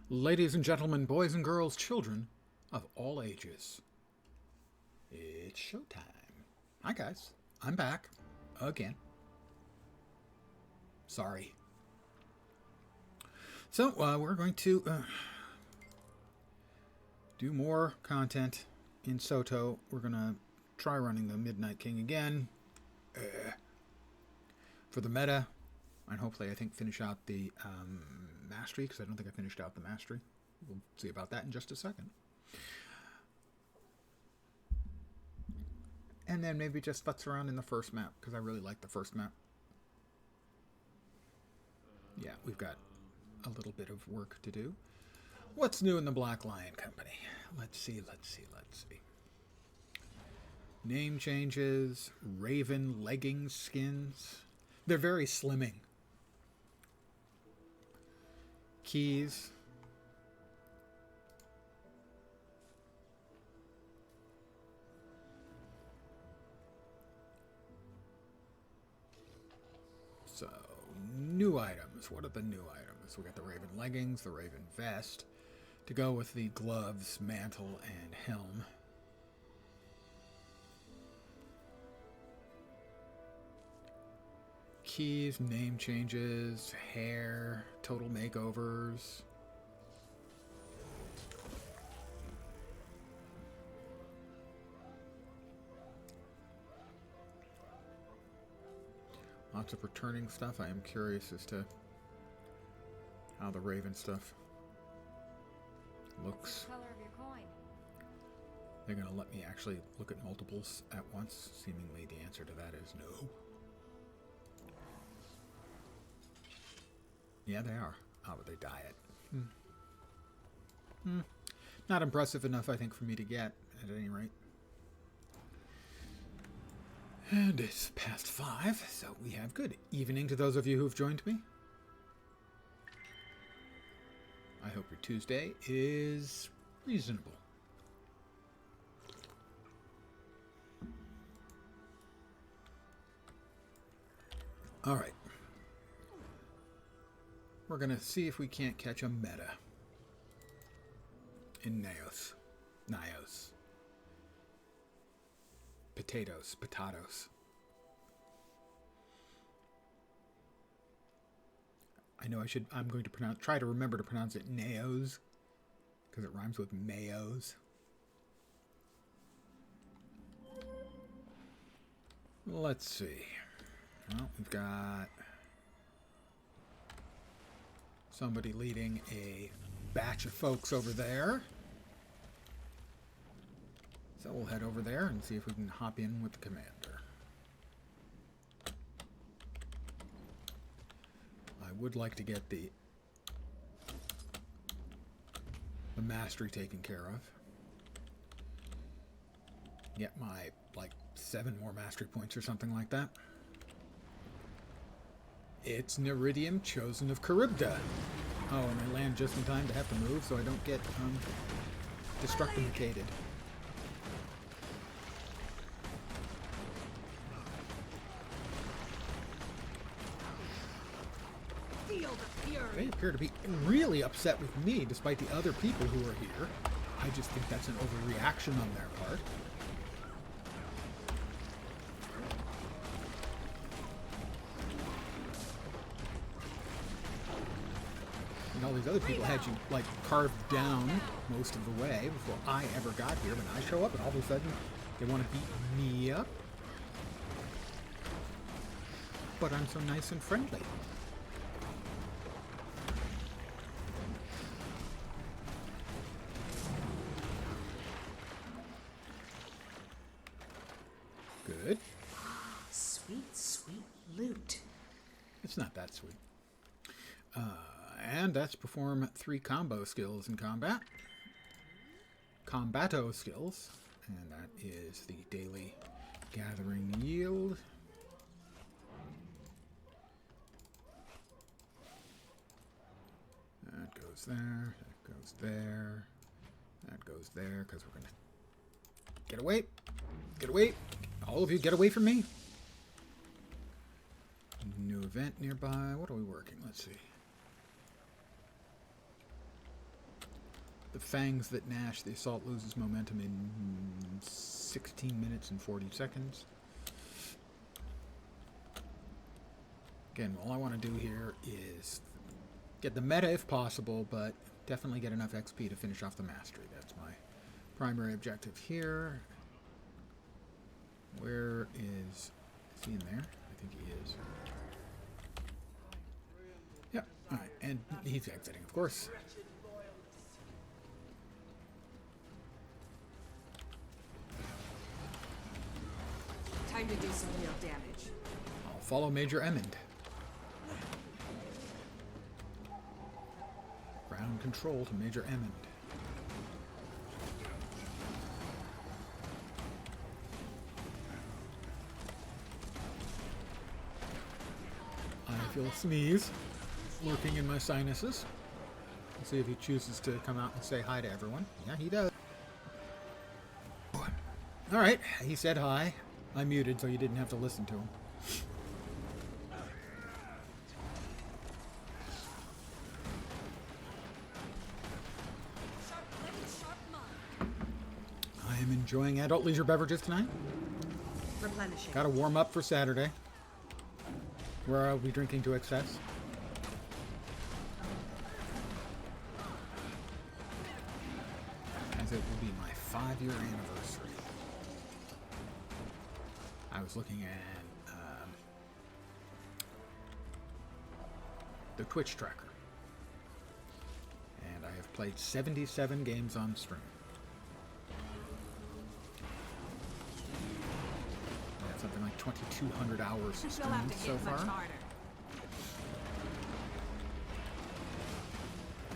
Ladies and gentlemen, boys and girls, children of all ages, it's showtime. Hi guys, I'm back again. Sorry. So we're going to do more content in Soto. We're going to try running the Midnight King again for the meta, and hopefully I think finish out the mastery, because I don't think I finished out the mastery. We'll see about that in just a second. And then maybe just futz around in the first map, because I really like the first map. Yeah, we've got a little bit of work to do. What's new in the Black Lion Company? Let's see. Name changes, Raven leggings skins. They're very slimming. Keys. So, new items. What are the new items? We got the Raven leggings, the Raven vest, to go with the gloves, mantle, and helm. Keys, name changes, hair, total makeovers. Lots of returning stuff. I am curious as to how the Raven stuff looks. Color of your coin. They're going to let me actually look at multiples at once. Seemingly the answer to that is no. Yeah, they are. Oh, but they dye it. Not impressive enough, I think, for me to get, at any rate. And it's past 5, so we have good evening to those of you who've joined me. I hope your Tuesday is reasonable. All right. We're going to see if we can't catch a meta in Naos. Potatoes. I know I'm going to try to remember to pronounce it Naos, because it rhymes with mayos. Let's see. Well, we've got somebody leading a batch of folks over there. So we'll head over there and see if we can hop in with the commander. I would like to get the mastery taken care of. Get my, 7 more mastery points or something like that. It's Neridium, chosen of Charybda. Oh, and I land just in time to have to move so I don't get destructificated. They appear to be really upset with me, despite the other people who are here. I just think that's an overreaction on their part. And all these other people had you, carved down most of the way before I ever got here. But I show up and all of a sudden they want to beat me up. But I'm so nice and friendly. Good. Sweet loot. It's not that sweet. And that's perform 3 combo skills in combat. Combato skills. And that is the daily gathering yield. That goes there. That goes there. That goes there, because we're going to get away. Get away. All of you, get away from me. New event nearby. What are we working? Let's see. the fangs that gnash, the assault loses momentum in 16 minutes and 40 seconds. Again, all I want to do here is get the meta if possible, but definitely get enough XP to finish off the mastery. That's my primary objective here. Where is he in there? I think he is. Yep, alright, and he's exiting, of course. Time to do some real damage. I'll follow Major Emmond. Ground control to Major Emmond. I feel a sneeze lurking in my sinuses. Let's see if he chooses to come out and say hi to everyone. Yeah, he does. Alright, he said hi. I muted so you didn't have to listen to him. I am enjoying adult leisure beverages tonight. Replenishing. Got to warm up for Saturday, where I'll be drinking to excess. As it will be my 5-year anniversary. I was looking at the Twitch tracker, and I have played 77 games on stream. That's something like 2,200 hours streamed so far. I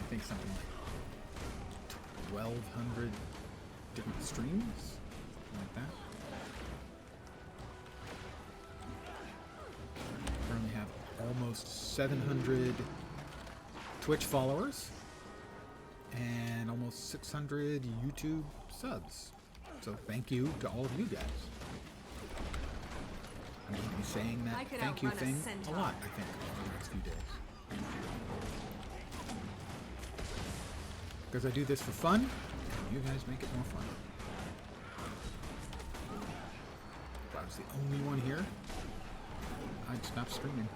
think something like 1,200 different streams, something like that. Currently have almost 700 Twitch followers and almost 600 YouTube subs. So thank you to all of you guys. I'm going to be saying that thank you thing a lot, I think, over the next few days. Because I do this for fun, and you guys make it more fun. If I was the only one here, I'd stop streaming.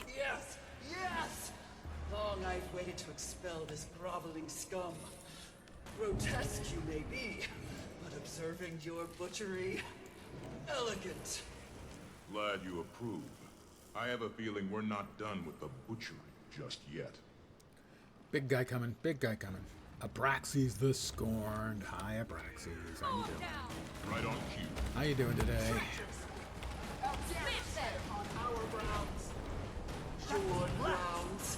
Yes! Yes! Long I've waited to expel this groveling scum. Grotesque you may be, but observing your butchery, elegant. Glad you approve. I have a feeling we're not done with the butchery just yet. Big guy coming, big guy coming. Abraxas the Scorned. Hi, Abraxas. How you doing? Right on cue. How you doing today? Our grounds. Your grounds.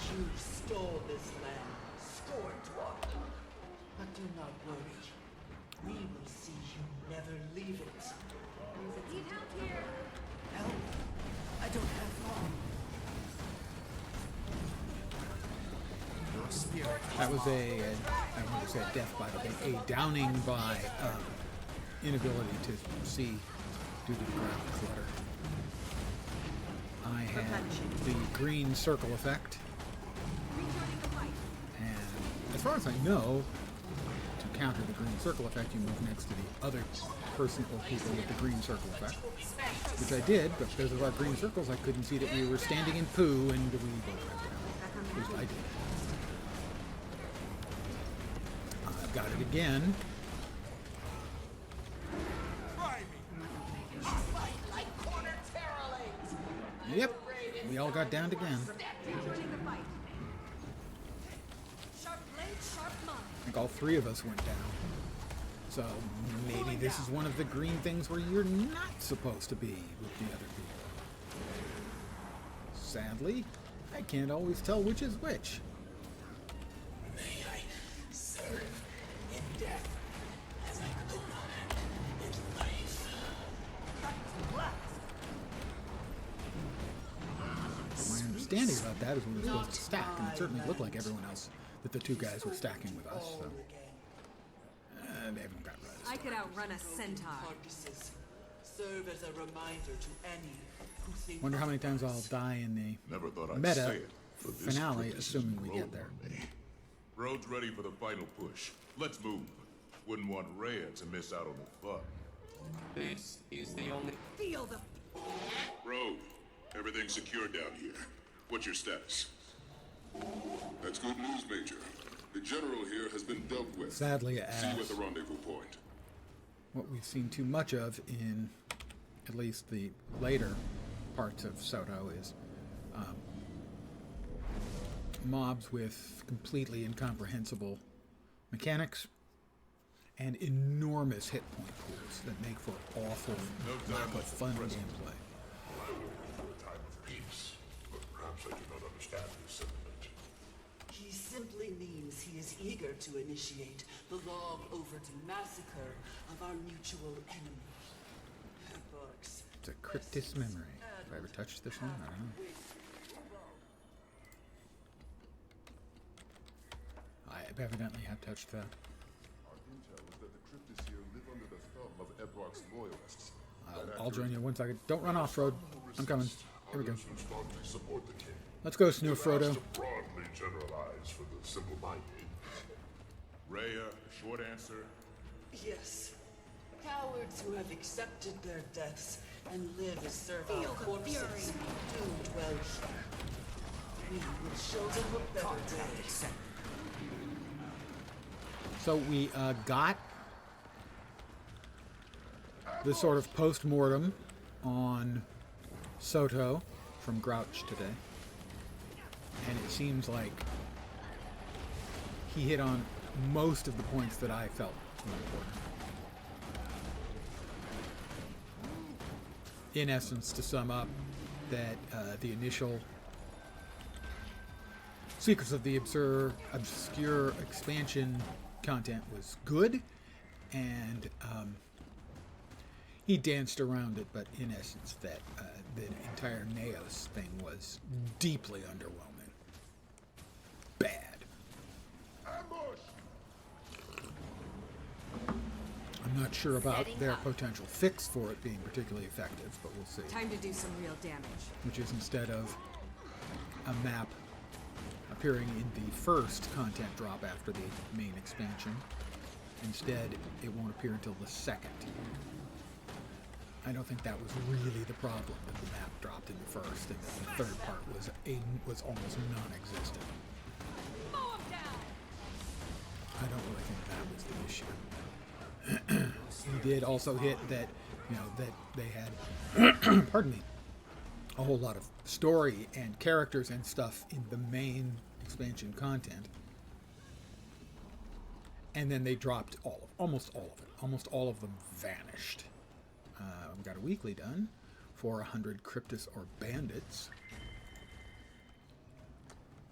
You stole this land, scorned one. But do not worry. We will see you never leave it. Need help here. Help? I don't have long. Your spirit. That was I don't want to say a death by, but a downing by inability to see due to the ground clutter. I had the green circle effect, and as far as I know, to counter the green circle effect, you move next to the other person or people with the green circle effect, which I did, but because of our green circles, I couldn't see that we were standing in poo, and we both went down. At least I did. I've got it again. Yep, we all got downed again. I think all 3 of us went down. So maybe this is one of the green things where you're not supposed to be with the other people. Sadly, I can't always tell which is which. May I serve in death as I live in life. My understanding about that is we were supposed to stack, and it certainly looked like everyone else that the 2 guys were stacking with us. So. They haven't got res. I could outrun a centaur. Carcasses serve as a reminder to any who think Wonder how many times I'll die in the Never thought I'd meta say it, but this finale, crypt is assuming we growing get there. on me. Road's ready for the final push. Let's move. Wouldn't want Rhea to miss out on the fun. This is the only... Feel the Road, everything's secure down here. What's your status? That's good news, Major. The general here has been dealt with. Sadly, See you at as the rendezvous point. what we've seen too much of in at least the later parts of Soto is mobs with completely incomprehensible mechanics and enormous hit point pools that make for awful lack of fun gameplay. Time of peace, but perhaps I do not understand his sentiment. he simply means he is eager to initiate the long overdue massacre of our mutual enemy. Books. It's a cryptis memory. Have I ever touched this one? I don't know. I evidently have touched that. Our intel is that the cryptids here live under the thumb of Ebrok's loyalists. I'll join you one second. Don't run off, Frodo. I'm coming. Here we go. Others who strongly support the king. Let's go, Snoo Frodo. To broadly generalize for the simple-minded. Rhea, short answer. Yes. Cowards who have accepted their deaths and live as servile Feel the corpses do dwell here. We will show them a better day. So we got the sort of post-mortem on Soto from Grouch today. And it seems like he hit on most of the points that I felt were important. In essence, to sum up, that the initial Secrets of the Obscure expansion content was good, and he danced around it, but in essence that the entire Naos thing was deeply underwhelming. Bad. I'm not sure about their potential fix for it being particularly effective, but we'll see. time to do some real damage. Which is instead of a map appearing in the first content drop after the main expansion, instead it won't appear until the second. I don't think that was really the problem, that the map dropped in the first and that the third part was almost non-existent. I don't really think that was the issue. He did also hit that, that they had, pardon me, a whole lot of story and characters and stuff in the main expansion content. And then they dropped almost all of it. Almost all of them vanished. We got a weekly done for 100 Cryptis or Bandits.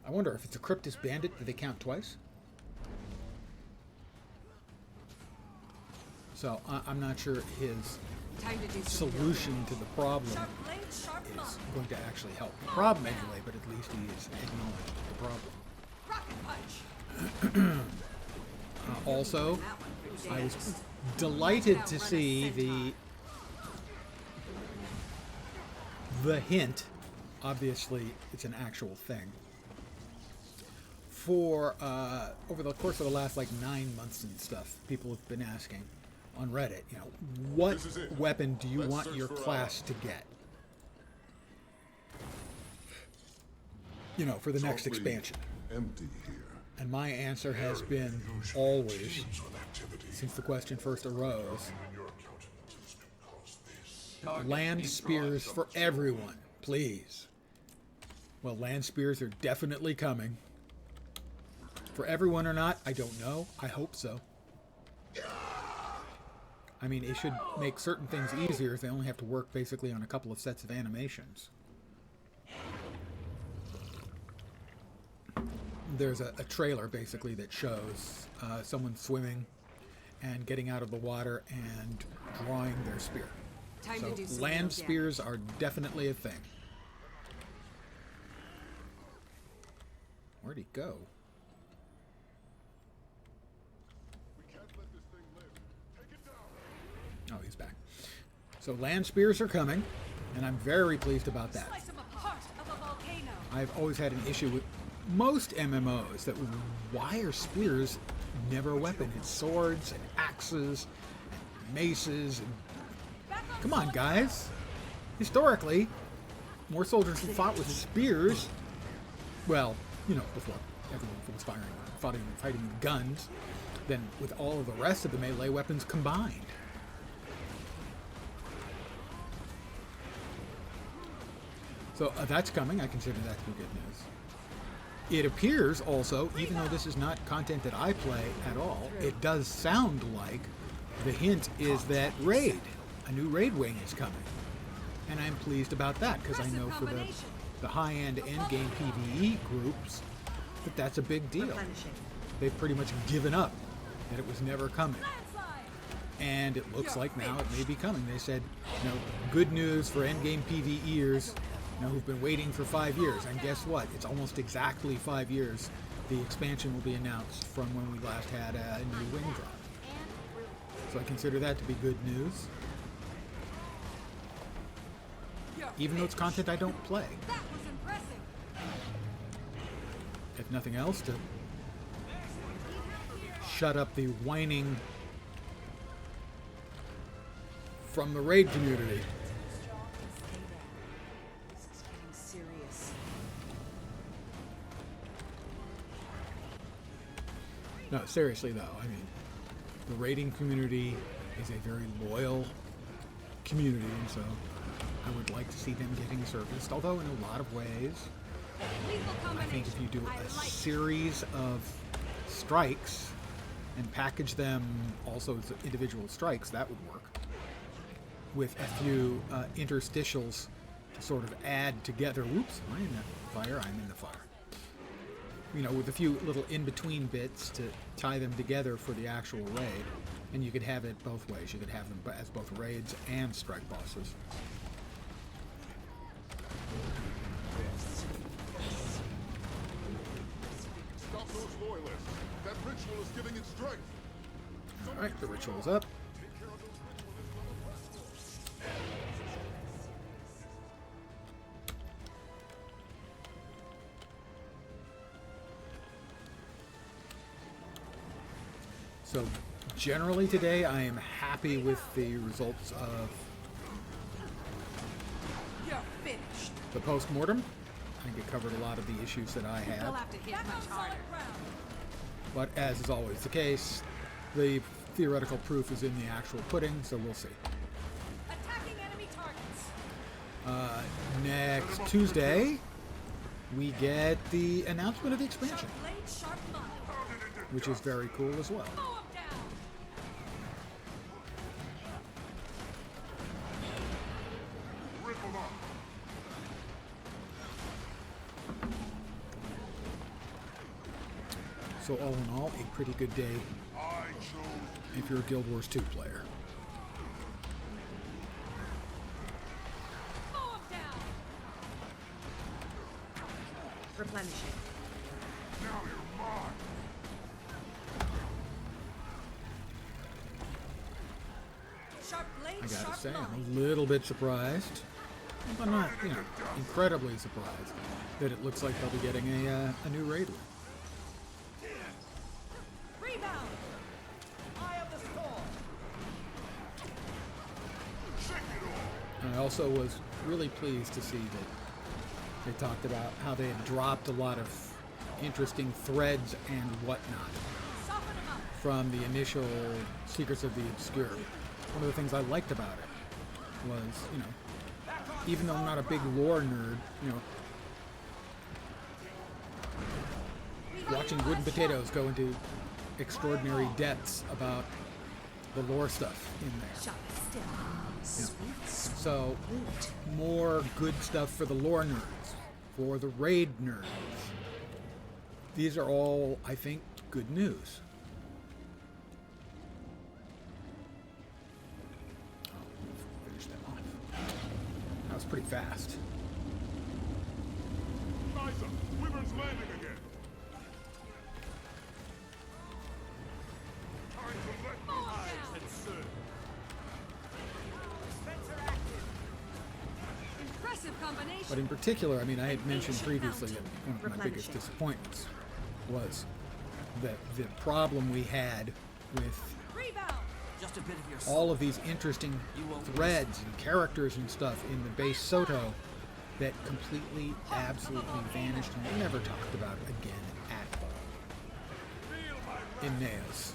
I wonder if it's a Cryptis Bandit, do they count twice? So I'm not sure his Time to do some real solution damage. to the problem Sharp blade, sharp is mouth. going to actually help the problem anyway, but at least he is acknowledged the problem. Rocket punch. Also, That one pretty I was damaged. delighted Watch to out, run a see centaur. the hint. Obviously, it's an actual thing. For over the course of the last 9 months and stuff, people have been asking on Reddit, what This is it. weapon do you Let's want search your for class to get? For the next Awfully expansion. Empty here. And my answer has been Usually always, teems with activity. since the question first arose, In your countenances to cause this. land spears for everyone, please. Well, land spears are definitely coming. For everyone or not, I don't know. I hope so. I mean, it should make certain things easier if they only have to work basically on a couple of sets of animations. There's a trailer basically that shows someone swimming and getting out of the water and drawing their spear. Time So to do some land real spears are definitely a thing. Where'd he go? We can't let this thing live. Take it down. Oh, he's back. So land spears are coming, And I'm very pleased about that. Slice 'em apart of a volcano. I've always had an issue with most MMOs that why are spears never a weapon? It's swords and axes and maces. And... Come on, guys. Historically, more soldiers have fought with spears. Well, you know, before everyone was fighting with guns, than with all of the rest of the melee weapons combined. So that's coming. I consider that to be good news. It appears also, even though this is not content that I play at all, it does sound like the hint is that raid, a new raid wing is coming. And I'm pleased about that because I know for the high-end endgame PvE groups that that's a big deal. They've pretty much given up that it was never coming. And it looks like now it may be coming. They said, you know, good news for endgame PvEers, you know, who've been waiting for 5 years. And guess what? It's almost exactly 5 years. The expansion will be announced from when we last had a new wing drop. So I consider that to be good news. Even though it's content I don't play. That was impressive. If nothing else, to shut up the whining from the raid community. This is getting serious. No, seriously though, I mean, the raiding community is a very loyal community, and so I would like to see them getting serviced, although in a lot of ways, I think if you do a series of strikes and package them also as individual strikes, that would work. With a few interstitials to sort of add together. Whoops, am I in the fire? I'm in the fire. You know, with a few little in-between bits to tie them together for the actual raid. And you could have it both ways. You could have them as both raids and strike bosses. Stop those loyalists. That ritual is giving it strength. Alright, the ritual's up. So, generally today, I am happy with the results of You're finished. the post-mortem. I think it covered a lot of the issues that I had. They'll have to hit much harder. But as is always the case, the theoretical proof is in the actual pudding, so we'll see. Attacking enemy targets. Next Tuesday, we get the announcement of the expansion, Blade sharp mind. which is very cool as well. Mow 'em down. Rip them up. So all in all, a pretty good day I chose. if you're a Guild Wars 2 player. Mow 'em down. Replenishing. Now you're mine. Sharp blade, I gotta sharp say, I'm mind. a little bit surprised, but not, you know, incredibly surprised that it looks like they'll be getting a new raid wing. Rebound. And I also was really pleased to see that they talked about how they had dropped a lot of interesting threads and whatnot Soften 'em up. from the initial Secrets of the Obscure. One of the things I liked about it was, you know, even though I'm not a big lore nerd, you know, watching Wooden Potatoes go into extraordinary depths about the lore stuff in there. Sharp still. So, more good stuff for the lore nerds, for the raid nerds. These are all, I think, good news. Oh, finish them off. That was pretty fast. Liza, Wyvern's landing again. Time to let the eyes and serve. Spencer active. combination. But in particular, I mean, I had mentioned previously that one of my biggest disappointments was that the problem we had with Rebound. Just a bit of your all of these interesting threads and characters and stuff in the base Soto that completely, absolutely vanished and were never talked about again at all in Neos.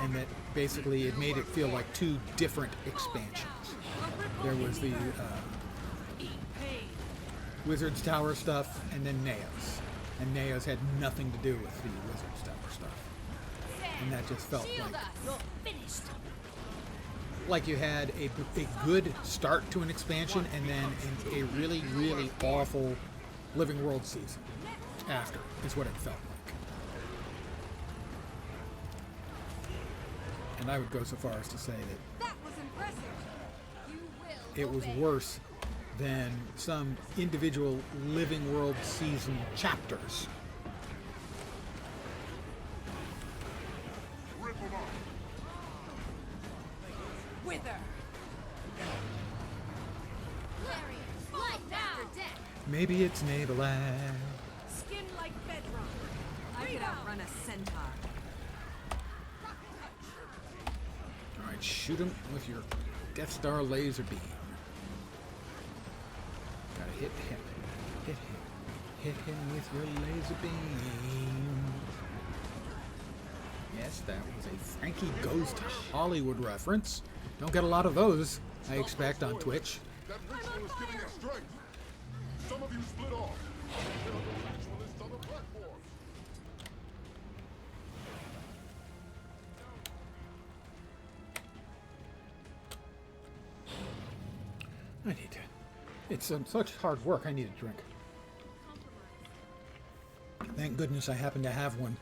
And that basically it made it feel like two different expansions. There was the Wizard's Tower stuff and then Neos. And Neos had nothing to do with the Wizard's Tower stuff. And that just felt like you had a good start to an expansion and then a really, really awful Living World season after, is what it felt like. And I would go so far as to say that That was impressive. You will. it was worse than some individual Living World season chapters. Wither. Maybe it's Nabelag. Skin like bedrock. I could outrun a centaur. Alright, shoot him with your Death Star laser beam. Gotta hit him. Hit him. Hit him with your laser beam. Yes, that was a Frankie Goes to Hollywood reference. Don't get a lot of those, I expect, on Twitch. That ritual is giving us strength. Some of you split off. There are the ritualists on the platform. I need to. It's such hard work, I need a drink. Thank goodness I happen to have one.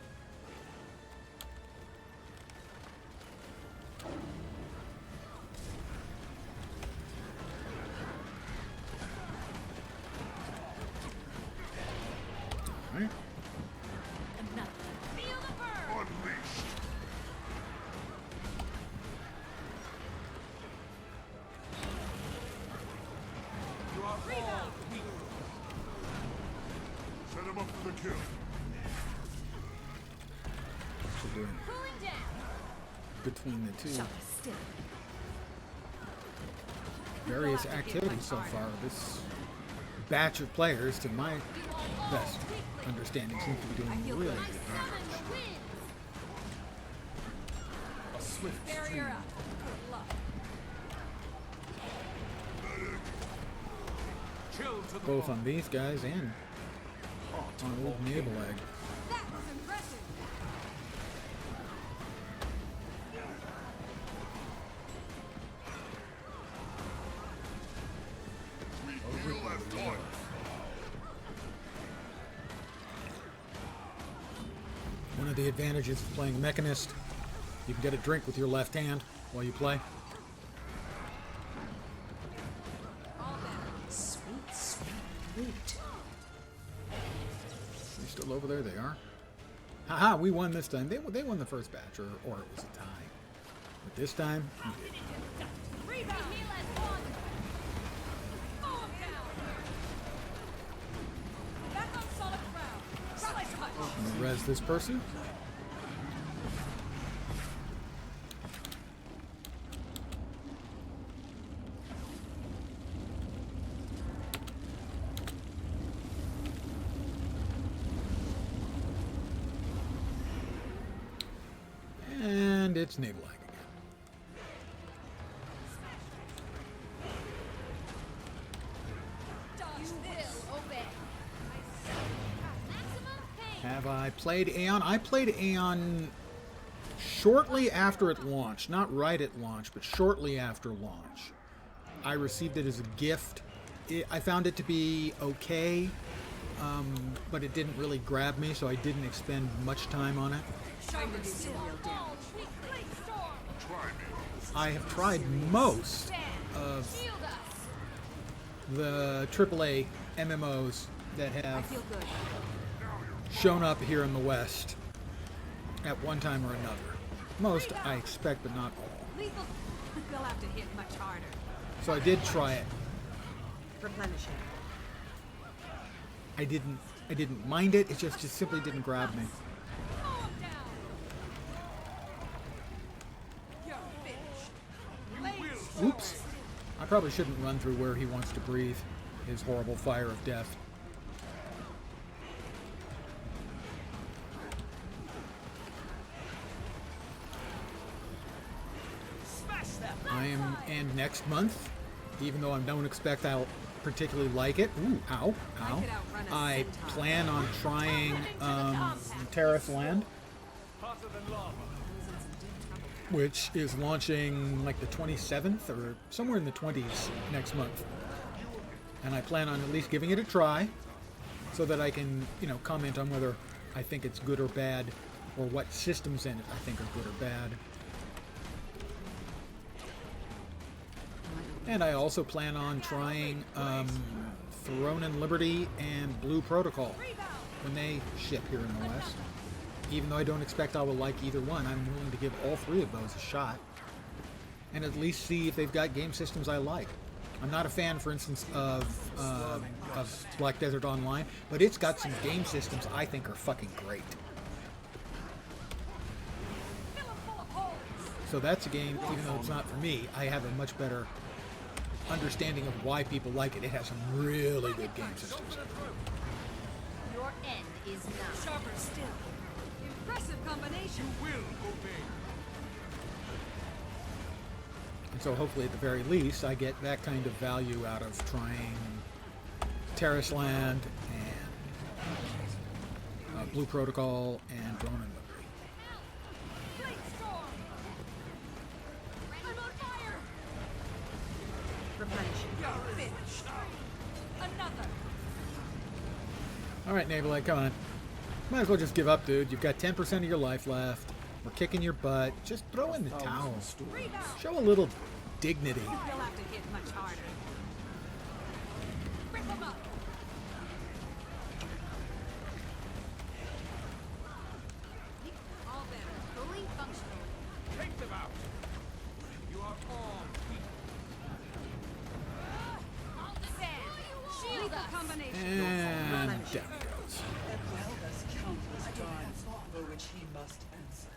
Alright. Unleashed. Set him up for the kill. So doing between the two various activities so far, this batch of players, to my best understanding, seems to be doing really good damage. A swift Barrier up. Good luck. Both on these guys and on old Nabelag. That was impressive. We will have toil. One of the advantages of playing Mechanist, you can get a drink with your left hand while you play. sweet, sweet loot. Are they still over there? They are. Haha, we won this time. They won the first batch, or it was a tie. But this time, we did. Rebound. Oh, down. Back on solid ground. Rally touch. I'm gonna res this person. And it's Nabelag again. Have I played Aeon? I played Aeon shortly after it launched. Not right at launch, but shortly after launch. I received it as a gift. I found it to be okay, but it didn't really grab me, so I didn't expend much time on it. Time to do some real damage. Try me. I have tried most of the AAA MMOs that I have feel good. shown up here in the West at one time or another. Most, I expect, but not all. Lethal. They'll have to hit much harder. So I did try it. Replenishing. I didn't mind it. It just simply didn't grab me. Calm down. You're finished. Oops. I probably shouldn't run through where he wants to breathe his horrible fire of death. And next month, even though I don't expect I'll particularly like it. Ooh, ow, ow. I plan on trying Terrace Land, which is launching like the 27th or somewhere in the 20s next month. And I plan on at least giving it a try so that I can, comment on whether I think it's good or bad, or what systems in it I think are good or bad. And I also plan on trying Throne and Liberty and Blue Protocol when they ship here in the West. Even though I don't expect I will like either one, I'm willing to give all three of those a shot. And at least see if they've got game systems I like. I'm not a fan, for instance, of Black Desert Online, but it's got some game systems I think are fucking great. So that's a game, even though it's not for me, I have a much better understanding of why people like it. It has some really good game systems. Your end is now. Sharper still. Impressive combination. You will obey. And so hopefully at the very least I get that kind of value out of trying Terrace Land and Blue Protocol and Throne and Liberty. Alright, Navalite, come on. Might as well just give up, dude. You've got 10% of your life left. We're kicking your butt. Just throw in the towel. Show a little dignity. You'll have to hit much harder. Rip them up. All better. Fully functional. Take them out. You are all weak. Shield combination. And down he goes. And well as countless times for which he must answer.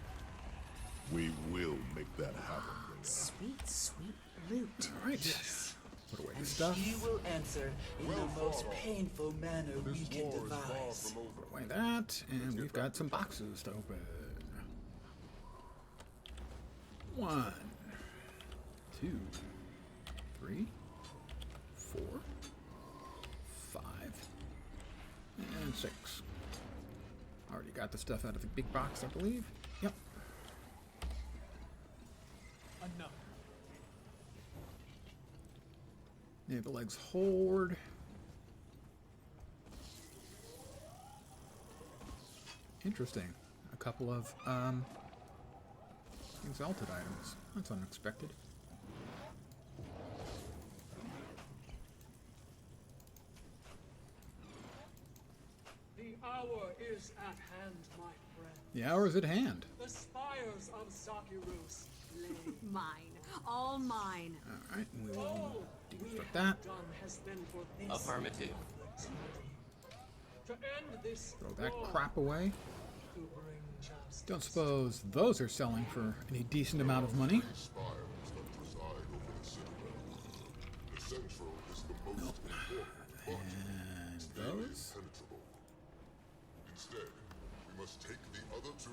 We will make that happen. Sweet, sweet loot. Alright. Put away the And stuff. he will answer in the most painful manner we can devise. Put away that. And we've got some boxes to open. 1, 2, 3, 4, 5, and 6. Already got the stuff out of the big box, I believe. Yep. Enough. Naval Legs Horde. Interesting. A couple of exalted items. That's unexpected. The hour is at hand, my friend. The hour is at hand. The spires of Sakirus lay. Mine. All mine. Alright, we will All we deconstruct have that. done has been for this Affirmative. to end this Throw that war, crap away. to bring justice. Don't suppose those are selling for any decent amount of money. Spires that preside over the citadel. The central is the most important, but And very those. impenetrable. Instead, we must take the other two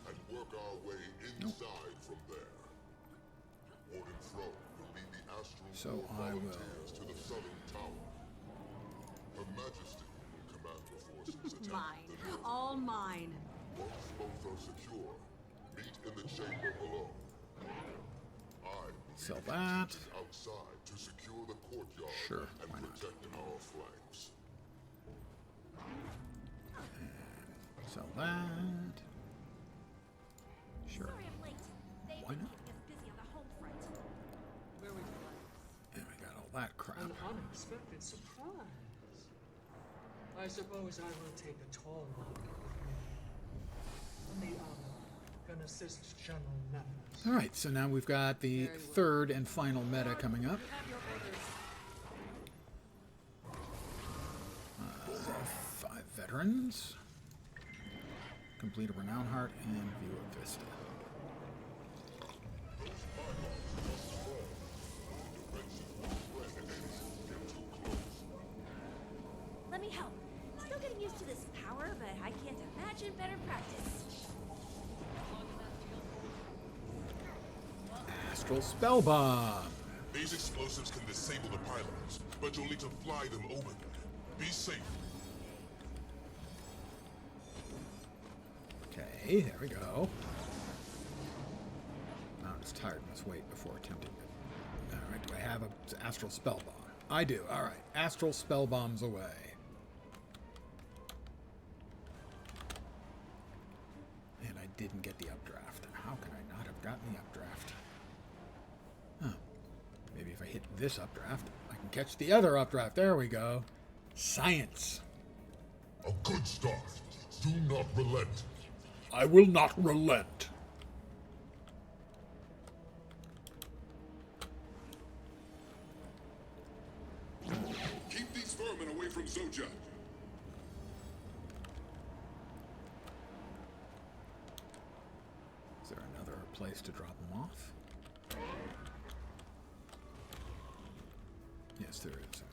and work our way inside from there. Warden Throne will lead the astral So war I will- volunteers to the southern tower. Her Majesty will command the forces attack Mine. the north. All mine. Once both are secure, meet in the chamber below. I will Sell lead the that. forces outside to secure the courtyard Sure, and why not? protect our flanks. Sell that. Sure. Why not? Where would you like? And we got all that crap. An unexpected surprise. I suppose I will take a tall one with me. On the other, can assist General Mathers. Alright, so now we've got the third and final meta coming up. You have your orders. errands. Complete a Renown Heart and view a Vista. Let me help. Still getting used to this power, but I can't imagine better practice. Astral Spell Bomb. These explosives can disable the pylons, but you'll need to fly them open. Be safe. Okay, there we go. Mountain's tired, must wait before attempting it. Alright, do I have an Astral Spell Bomb? I do. Alright, Astral Spell Bombs away. And I didn't get the updraft. How can I not have gotten the updraft? Huh. Maybe if I hit this updraft, I can catch the other updraft. There we go. Science. A good start. Do not relent. I will not relent. Keep these vermin away from Zoja. Is there another place to drop them off? Yes, there is.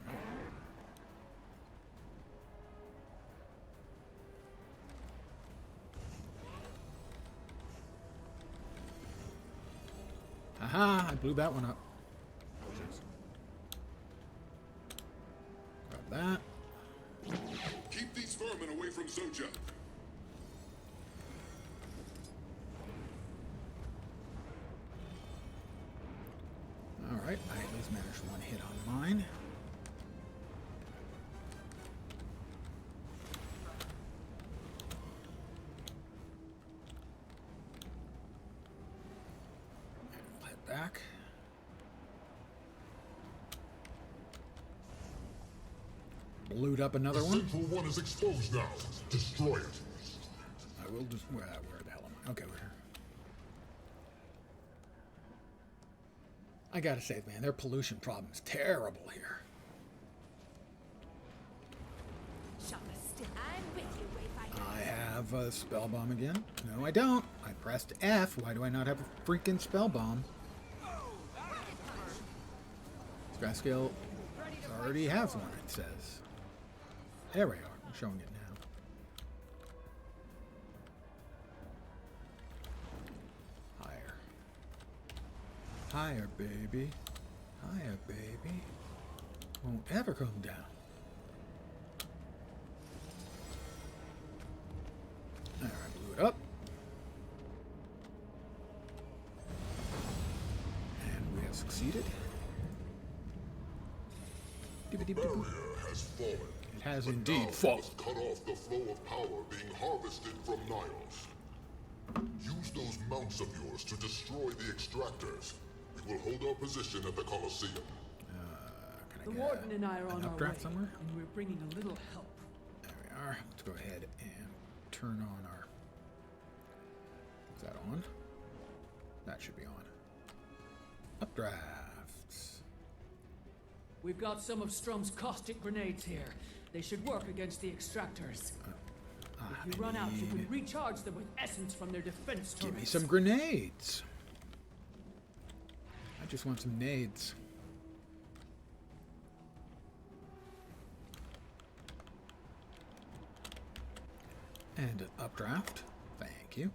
Haha, I blew that one up. Grab that. Keep these vermin away from Zoja. Alright, I at least managed one hit on mine. Head back. Blued up another The one. central one is exposed now. Destroy it. I will just... Where the hell am I? Okay, we're here. I gotta say, man, their pollution problem is terrible here. I'm with you, Wayfinder. I have a spell bomb again. No, I don't. I pressed F. Why do I not have a freaking spell bomb? Grayscale already has one, it says. There we are. I'm showing it now. Higher. Higher, baby. Higher, baby. Won't ever come down. There, I blew it up. And we have succeeded. Barrier has fallen. It has But indeed now fallen. we must cut off the flow of power being harvested from Niles. Use those mounts of yours to destroy the extractors. We will hold our position at the Colosseum. Can I The get warden and I are an on our way, updraft somewhere? and we're bringing a little help. There we are. Let's go ahead and turn on our... Is that on? That should be on. Updrafts. We've got some of Strum's caustic grenades here. They should work against the extractors. If you run out, you can recharge them with essence from their defense turrets. Give me some grenades. I just want some nades. And an updraft. Thank you.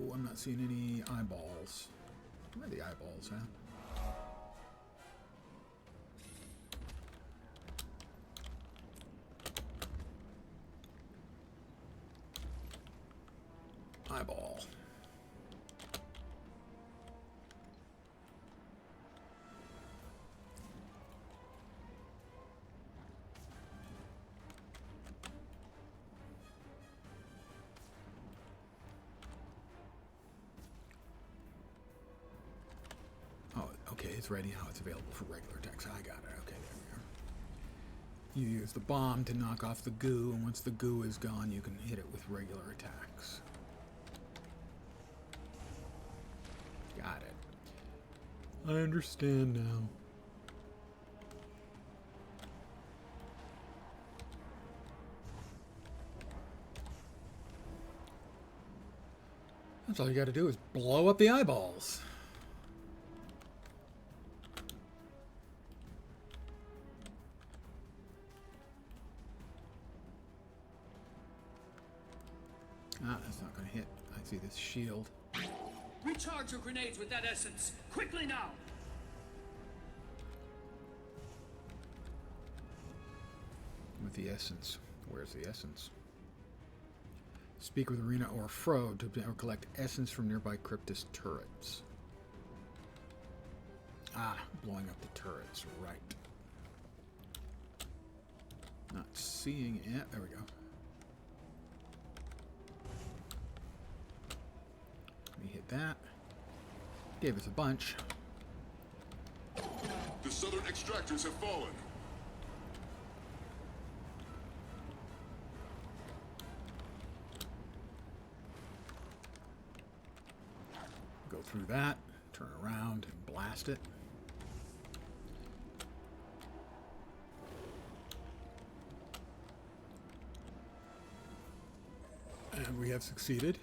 Oh, I'm not seeing any eyeballs. Where are the eyeballs at? Eyeball. Oh, okay, it's ready now. It's available for regular attacks. I got it. Okay, there we are. You use the bomb to knock off the goo, and once the goo is gone, you can hit it with regular attacks. Got it. I understand now. That's all you got to do is blow up the eyeballs. Ah, that's not going to hit. I see this shield. Recharge your grenades with that essence. Quickly now. With the essence. Where's the essence? Speak with Arena or Fro to collect essence from nearby Cryptus turrets. Ah, blowing up the turrets, right. Not seeing it. There we go. Let me hit that. Gave us a bunch. The southern extractors have fallen. Go through that, turn around, and blast it. And we have succeeded.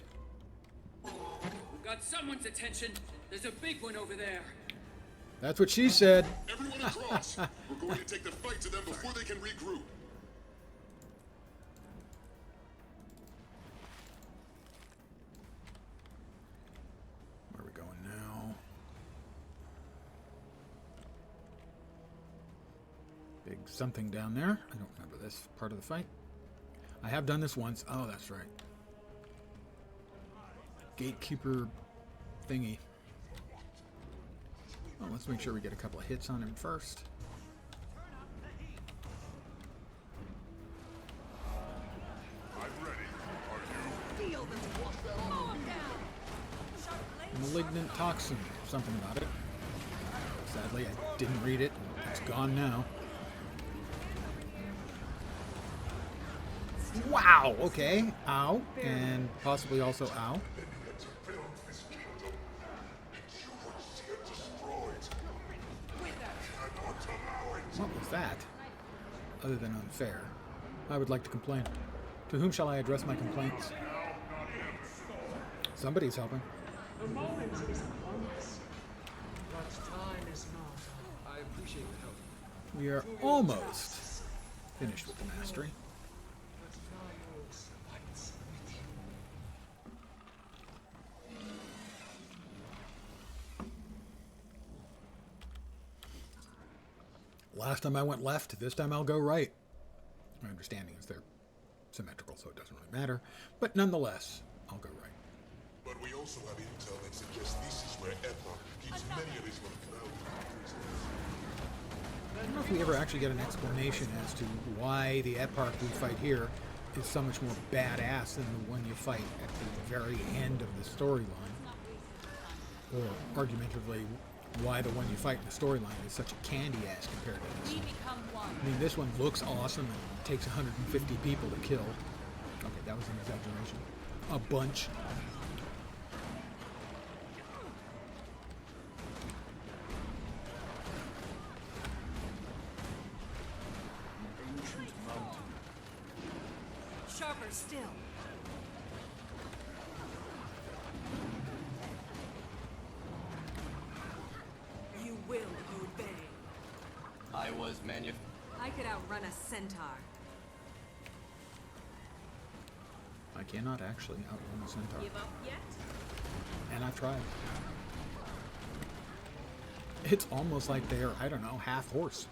We've got someone's attention. There's a big one over there. That's what she said. Everyone across! We're going to take the fight to them before they can regroup. Where are we going now? Big something down there. I don't remember this part of the fight. I have done this once. Oh, that's right. Gatekeeper thingy. Well, let's make sure we get a couple of hits on him first. I'm ready. Are you? Feel them. Mow 'em down. Sharp blades. Malignant toxin. Something about it. Sadly, I didn't read it. It's gone now. Wow, okay. Ow. And possibly also ow. What was that? Other than unfair. I would like to complain. To whom shall I address my complaints? Somebody's helping. The moment is upon us, but time is not. I appreciate the help. We are almost finished with the mastery. But Niles fights with you. Last time I went left, this time I'll go right. My understanding is they're symmetrical, so it doesn't really matter. But nonetheless, I'll go right. But we also have intel that suggests this is where Epoch keeps many of his I don't know if we ever actually get an explanation as to why the Eparch we fight here is so much more badass than the one you fight at the very end of the storyline. Or, argumentatively, why the one you fight in the storyline is such a candy ass compared to this. We become one. I mean, this one looks awesome and takes 150 people to kill. Okay, that was an exaggeration. A bunch. Sharper still. You will obey. I was I could outrun a centaur. I cannot actually outrun a centaur. Give up yet? And I've tried. It's almost like they're, I don't know, half horse.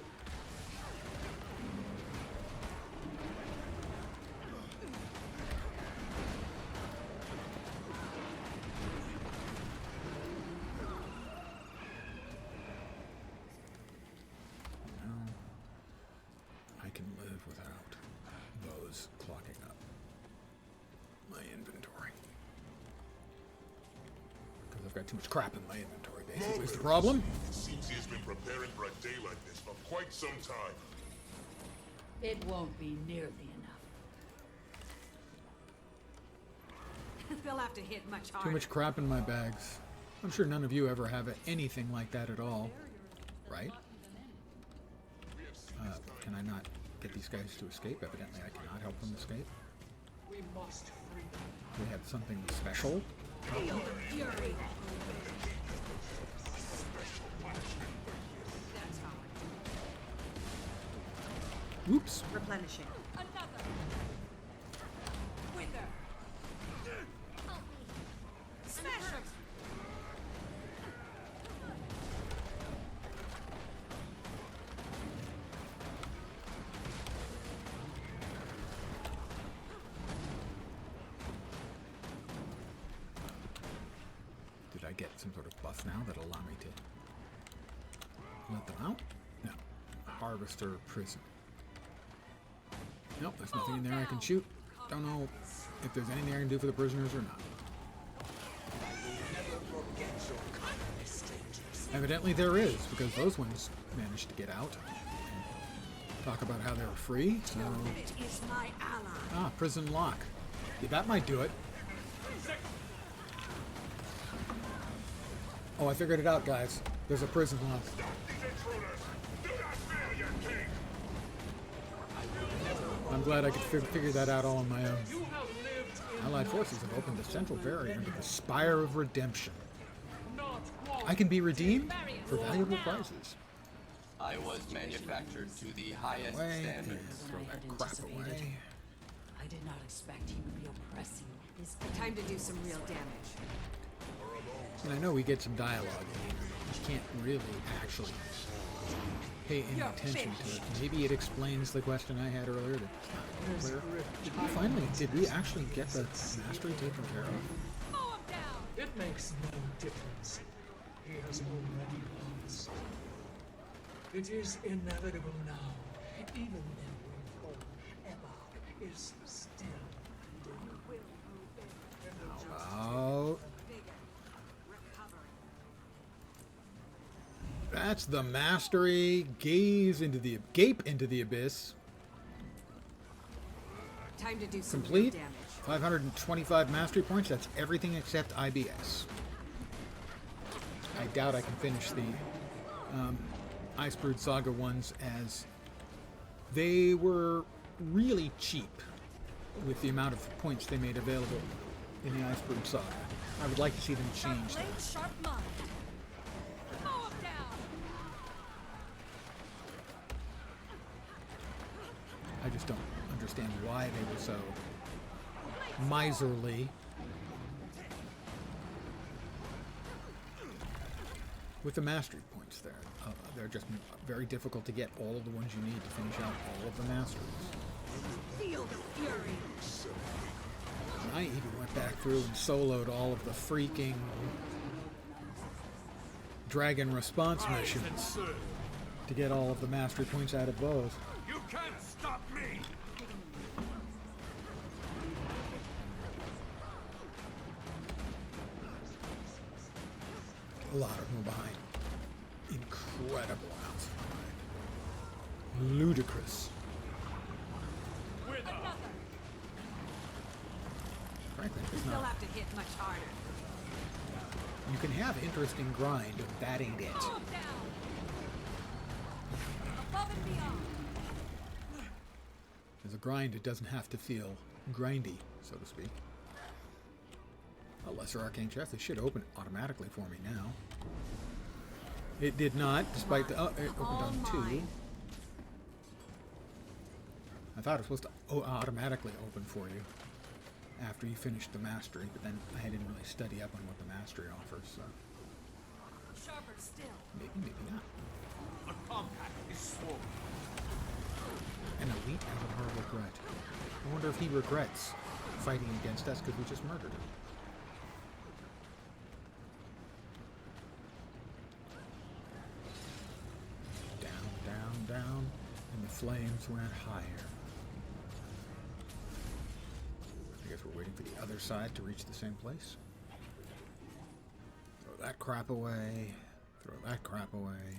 No, I can live without those clogging up my inventory. Because I've got too much crap in my inventory, basically, is the problem. It seems he has been preparing for a day like this for quite some time. It won't be nearly enough. They'll have to hit much harder. Too much crap in my bags. I'm sure none of you ever have anything like that at all. Right? Can I not get these guys to escape? Evidently I cannot help them escape. We must free them. Do we have something special Feel the fury. That's how I do it. Oops. Replenishing. Another. Wither. Smash him. Did I get some sort of buff now that'll allow me to let them out? No. Harvester prison. Nope, there's nothing in there I can shoot. Don't know if there's anything I can do for the prisoners or not. Evidently there is, because those ones managed to get out. Talk about how they were free. So, It is my ally. ah, prison lock. Yeah, that might do it. Oh, I figured it out, guys. There's a prison lock. I'm glad I could figure that out all on my own. Allied forces have opened the central barrier into the Spire of Redemption. I can be redeemed for valuable prizes. I was manufactured to the highest Away, and standards. throw that crap away. I did not expect he would be oppressing. It's time to do some real damage. And I know we get some dialogue in here. You can't really actually pay any attention to it. Maybe it explains the question I had earlier that's not clear. Did we actually get the mastery taken care of? Mow him down. It makes no difference. He has already lost. It is inevitable now. Even if we fall, Ebba is still condemned. Oh, that's the mastery. Gape into the abyss. Time to do some Complete. real damage. 525 mastery points. That's everything except IBS. I doubt I can finish the Icebrood Saga ones, as they were really cheap with the amount of points they made available in the Icebrood Saga. I would like to see them change Sharp blade, that. sharp mind. Mow him down. I just don't understand why they were so miserly with the mastery points there. They're just very difficult to get all of the ones you need to finish out all of the masteries. Feel the fury. And I even went back through and soloed all of the freaking dragon response missions to get all of the mastery points out of those. You can't stop me! A lot of them are behind. Incredible amounts behind. Ludicrous. Another. Frankly, it's You'll not. have to hit much harder. You can have interesting grind, but that ain't it. Mow him down. Above and beyond. As a grind, it doesn't have to feel grindy, so to speak. A lesser arcane chest. They should open automatically for me now. It did not, despite the. Oh, it opened on 2. I thought it was supposed to automatically open for you after you finished the mastery, but then I didn't really study up on what the mastery offers, so Sharper still. maybe not. The compact is swollen. An elite has a hard regret. I wonder if he regrets fighting against us because we just murdered him. Down, and the flames went higher. I guess we're waiting for the other side to reach the same place. Throw that crap away. Throw that crap away.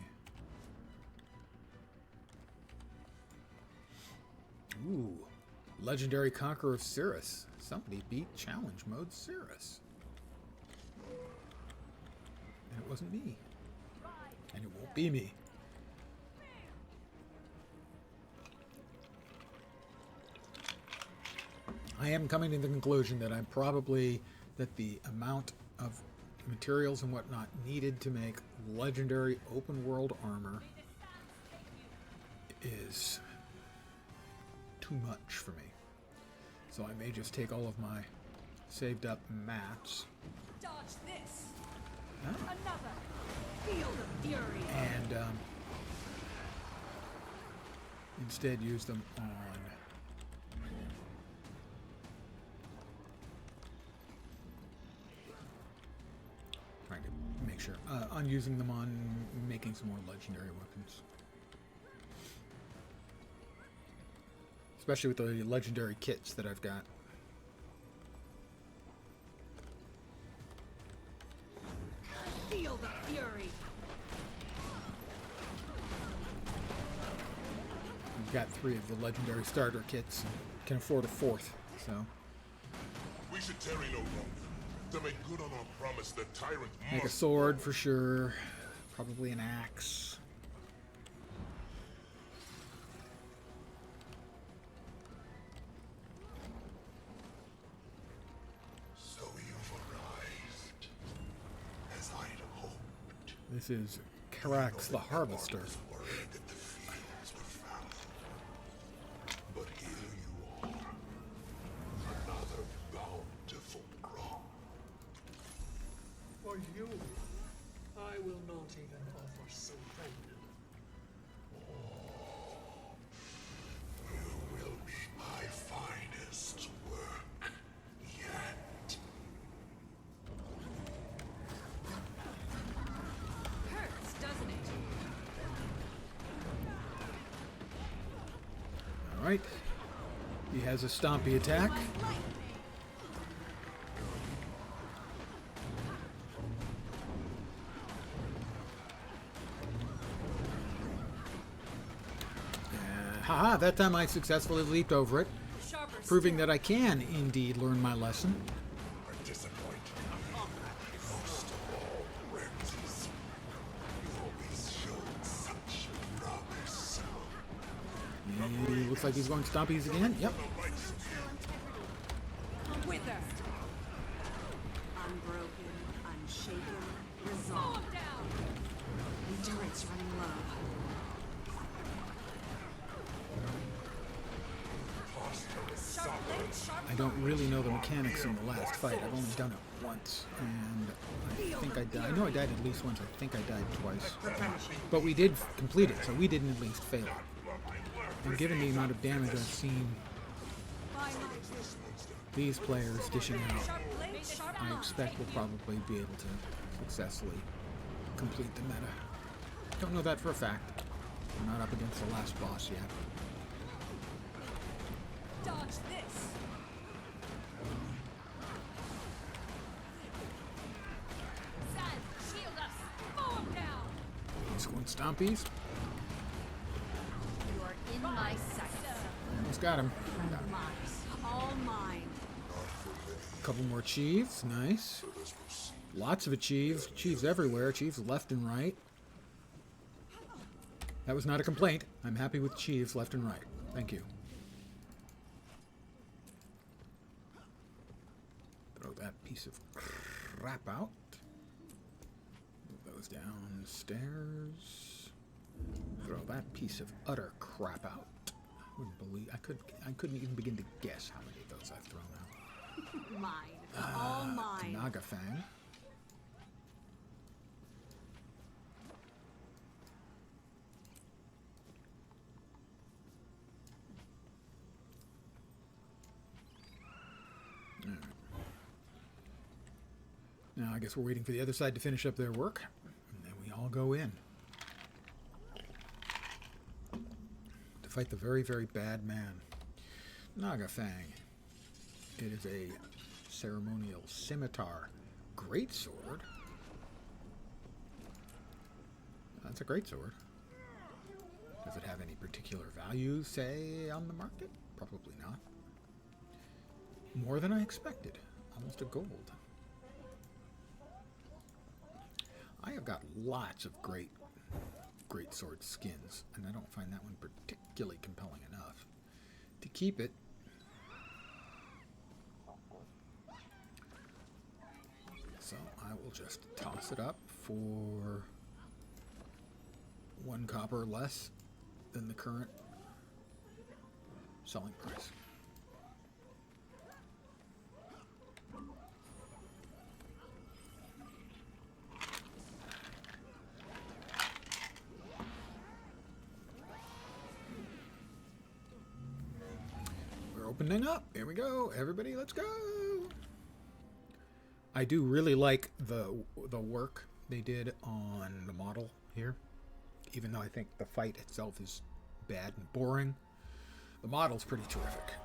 Ooh. Legendary Conqueror of Cirrus. Somebody beat Challenge Mode Cirrus. And it wasn't me. And it won't be me. I am coming to the conclusion that I'm probably that the amount of materials and whatnot needed to make legendary open world armor is too much for me. So I may just take all of my saved up mats Dodge this. huh? Another. Feel the fury. and instead use them on trying to make sure on using them on making some more legendary weapons, especially with the legendary kits that I've got. Feel the fury. I've got 3 of the legendary starter kits and can afford a 4th, so We should tarry no longer. To make good on our promise, the tyrant make a must sword for sure, probably an axe. So you've arrived, as I'd hoped. This is Karax the Harvester. Worried that the fields were fallow. But here you are. Another bountiful crop. For you, I will not even offer so friend. You will be my finest work yet. Hurts, doesn't it? Alright. He has a stompy attack. Haha, that time I successfully leaped over it, Sharper proving that I can indeed learn my lesson. I'm disappointed. Most of all, Ramses. You always showed such promise. He looks like he's going stompies again. Yep. Wither. Unbroken, unshaken, Mow resolved. him down. Endurance running low. Sharp blade, sharp I don't really know the mechanics in the last fight. I've only done it once, and I think I died. I know I died at least once. I think I died twice. But we did complete it, so we didn't at least fail it. And given the amount of damage I've seen these players dishing out, sharp blade, sharp I expect we'll probably be able to successfully complete the meta. Don't know that for a fact. We're not up against the last boss yet. dodge this. Sand, shield us. Mow him down. He's going stompies. You are in my sight. Almost got him. Got him. All mine. A couple more achieves. Nice. Lots of achieves. Achieves everywhere. Achieves left and right. That was not a complaint. I'm happy with achieves left and right. Thank you. Throw that piece of crap out. Move those downstairs. Throw that piece of utter crap out. Wouldn't believe I couldn't even begin to guess how many of those I've thrown out. Mine. All mine. Naga Fang. All right. Now I guess we're waiting for the other side to finish up their work, and then we all go in to fight the very, very bad man, Naga Fang. It is a ceremonial scimitar greatsword. That's a greatsword. Does it have any particular value, say, on the market? Probably not. More than I expected. Almost a gold. I have got lots of great sword skins, and I don't find that one particularly compelling enough to keep it. We'll just toss it up for 1 copper less than the current selling price. We're opening up. Here we go. Everybody, let's go. I do really like the work they did on the model here. Even though I think the fight itself is bad and boring, the model's pretty terrific.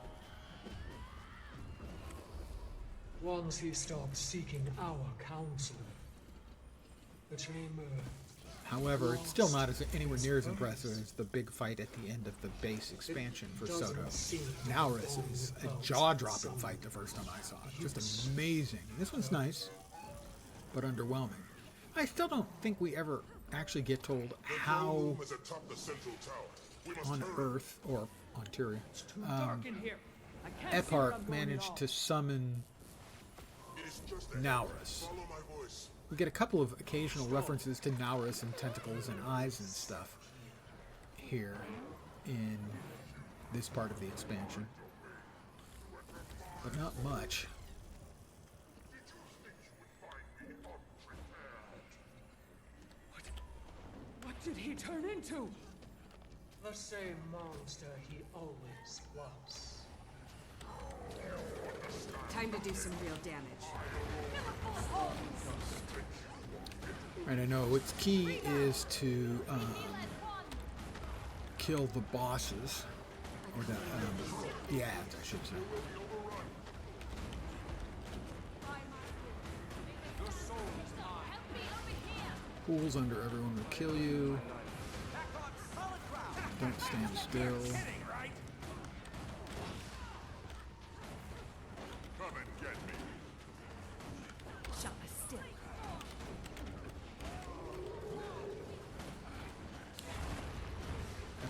Once he stopped seeking our counsel, the chamber. However, it's still not anywhere near as impressive as the big fight at the end of the base expansion for Soto. Naurus is a jaw-dropping fight the first time I saw it. Just amazing. This one's nice, but underwhelming. I still don't think we ever actually get told how on Earth, or on Tyria, Eparch managed to summon Naurus. We get a couple of occasional references to Naurus and tentacles and eyes and stuff here in this part of the expansion, but not much. What did he turn into? The same monster he always was. Time to do some real damage. Right, I know what's key is to kill the bosses, or the ads, I should say. Pools under everyone will kill you. Don't stand still.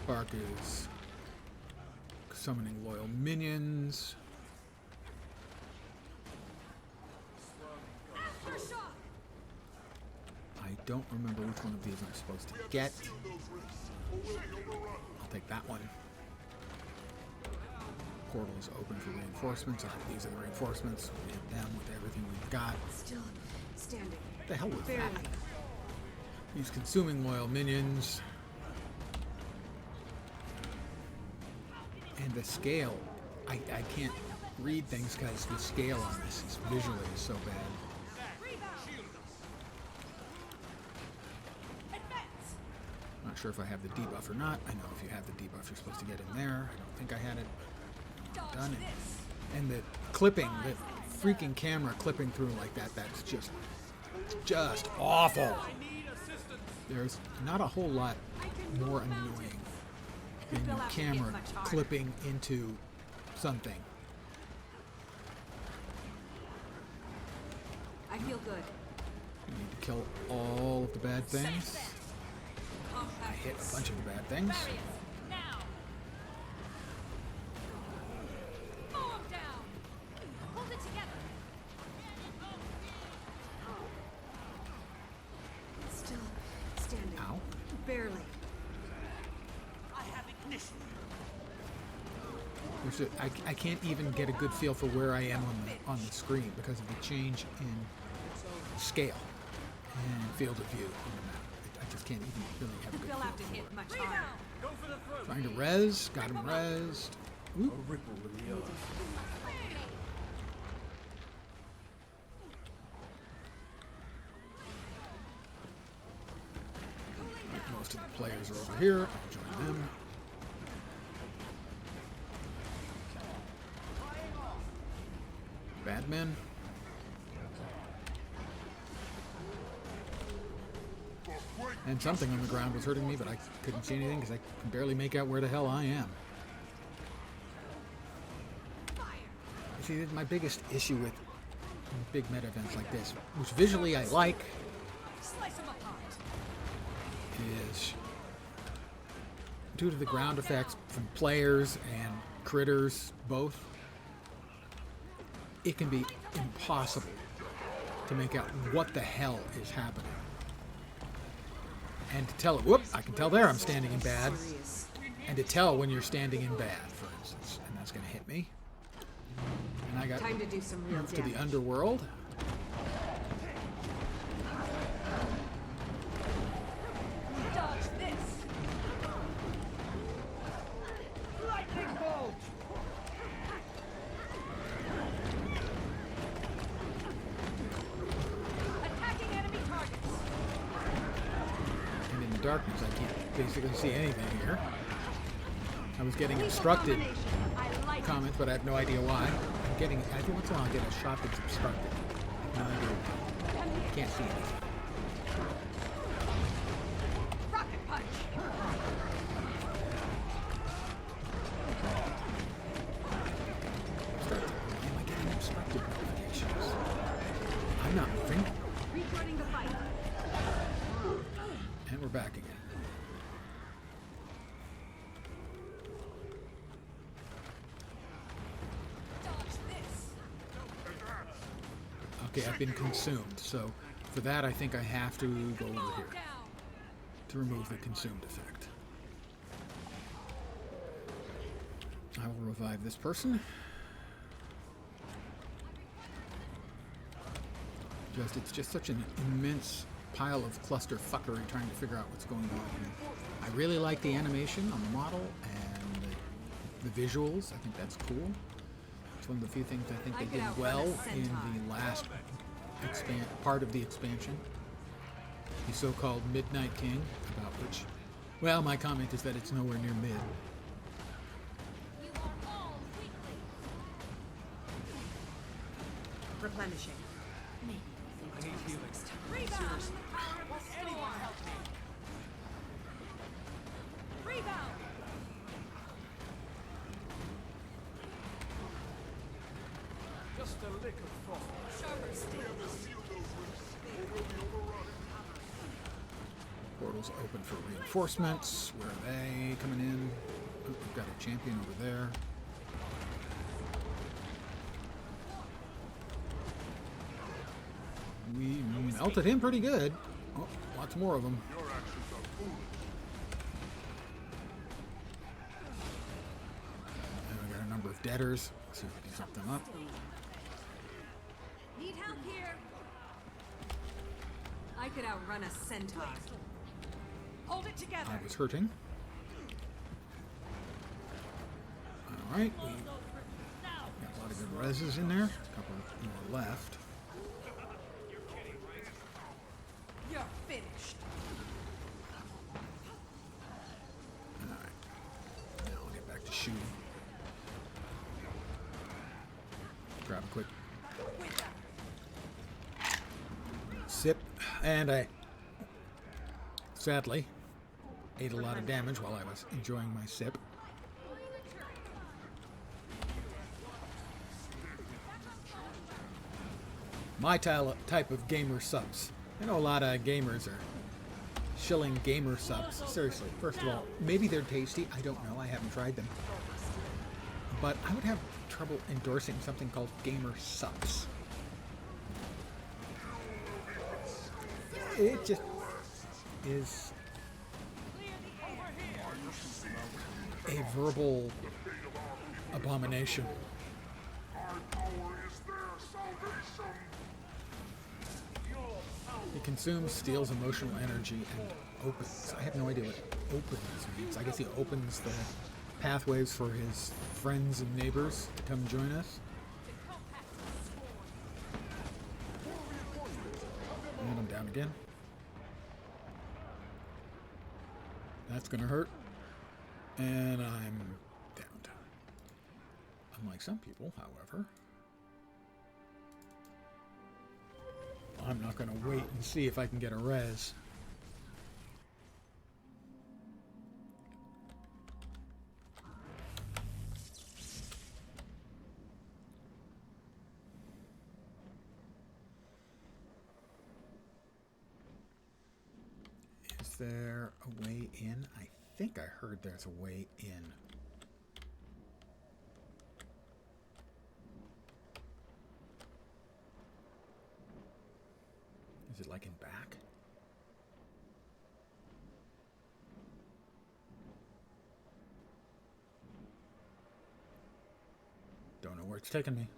Bark is summoning loyal minions. I don't remember which one of these I'm supposed to get. I'll take that one. Portal is open for reinforcements. These are the reinforcements. We hit them with everything we've got. Still standing. What the hell was that? He's consuming loyal minions. And the scale, I can't read things because the scale on this is visually so bad. Not sure if I have the debuff or not. I know if you have the debuff, you're supposed to get in there. I don't think I had it. Done it. And the clipping, the freaking camera clipping through like that, that's just awful. There's not a whole lot more annoying than your camera clipping into something. I feel good. You need to kill all of the bad things. I hit a bunch of the bad things. Still standing. Ow. Barely. I can't even get a good feel for where I am on the screen because of the change in scale and field of view on the map. I just can't even really have a good They'll have to feel hit for much harder. it. Trying to res, got him resed. Oop. Most of the players are over here. I'll join them. Bad men. And something on the ground was hurting me, but I couldn't see anything because I can barely make out where the hell I am. See, my biggest issue with big meta events like this, which visually I like, is due to the ground effects from players and critters both, it can be impossible to make out what the hell is happening. And to tell it, whoop, I can tell there I'm standing in bad. And to tell when you're standing in bad, for instance. And that's going to hit me. And I got Time to do some real moved to the damage. underworld. Dodge this. Lightning bolt. Attacking enemy targets. And in the darkness, I can't basically see anything here. I was getting obstructed I like comments, but I have no idea why. I'm getting, every once in a while, I get a shot that's obstructed. No idea why. Can't see anything. rocket punch. Why am I getting obstructed notifications? I'm not moving. Restarting the fight. And we're back again. Dodge this. Okay, I've been consumed, so for that I think I have to go over here Down. to remove the consumed effect. I will revive this person. It's just such an immense pile of cluster fuckery trying to figure out what's going on here. I really like the animation on the model and the visuals. I think that's cool. It's one of the few things I think I they could did outrun well a in centaur. the last part of the expansion. The so-called Midnight King, about which, well, my comment is that it's nowhere near mid. You are all weakly. Replenishing. Rebound. Power of the storm. Rebound. Just a lick of froth. Sharper still. Portals open for reinforcements. Where are they coming in? Oh, we've got a champion over there. We melted him pretty good. Oh, lots more of them. And we got a number of debtors. Let's see if we can set them up. Need help here. I could outrun a centaur. Hold it together. I was hurting. Alright, we got a lot of good reses in there. A couple more left. You're finished. Alright. Now I'll get back to shooting. Grab a quick sip. And I sadly ate a lot of damage while I was enjoying my sip. My type of gamer subs. I know a lot of gamers are shilling gamer subs. Seriously, first of all, maybe they're tasty. I don't know. I haven't tried them. But I would have trouble endorsing something called gamer subs. It just is a verbal abomination. It consumes, steals emotional energy, and opens. I have no idea what opens means. I guess he opens the pathways for his friends and neighbors to come join us. And I'm down again. That's gonna hurt. And I'm down. Unlike some people, however, I'm not gonna wait and see if I can get a res. Is there a way in? I think I heard there's a way in. Is it like in back? Don't know where it's taking me.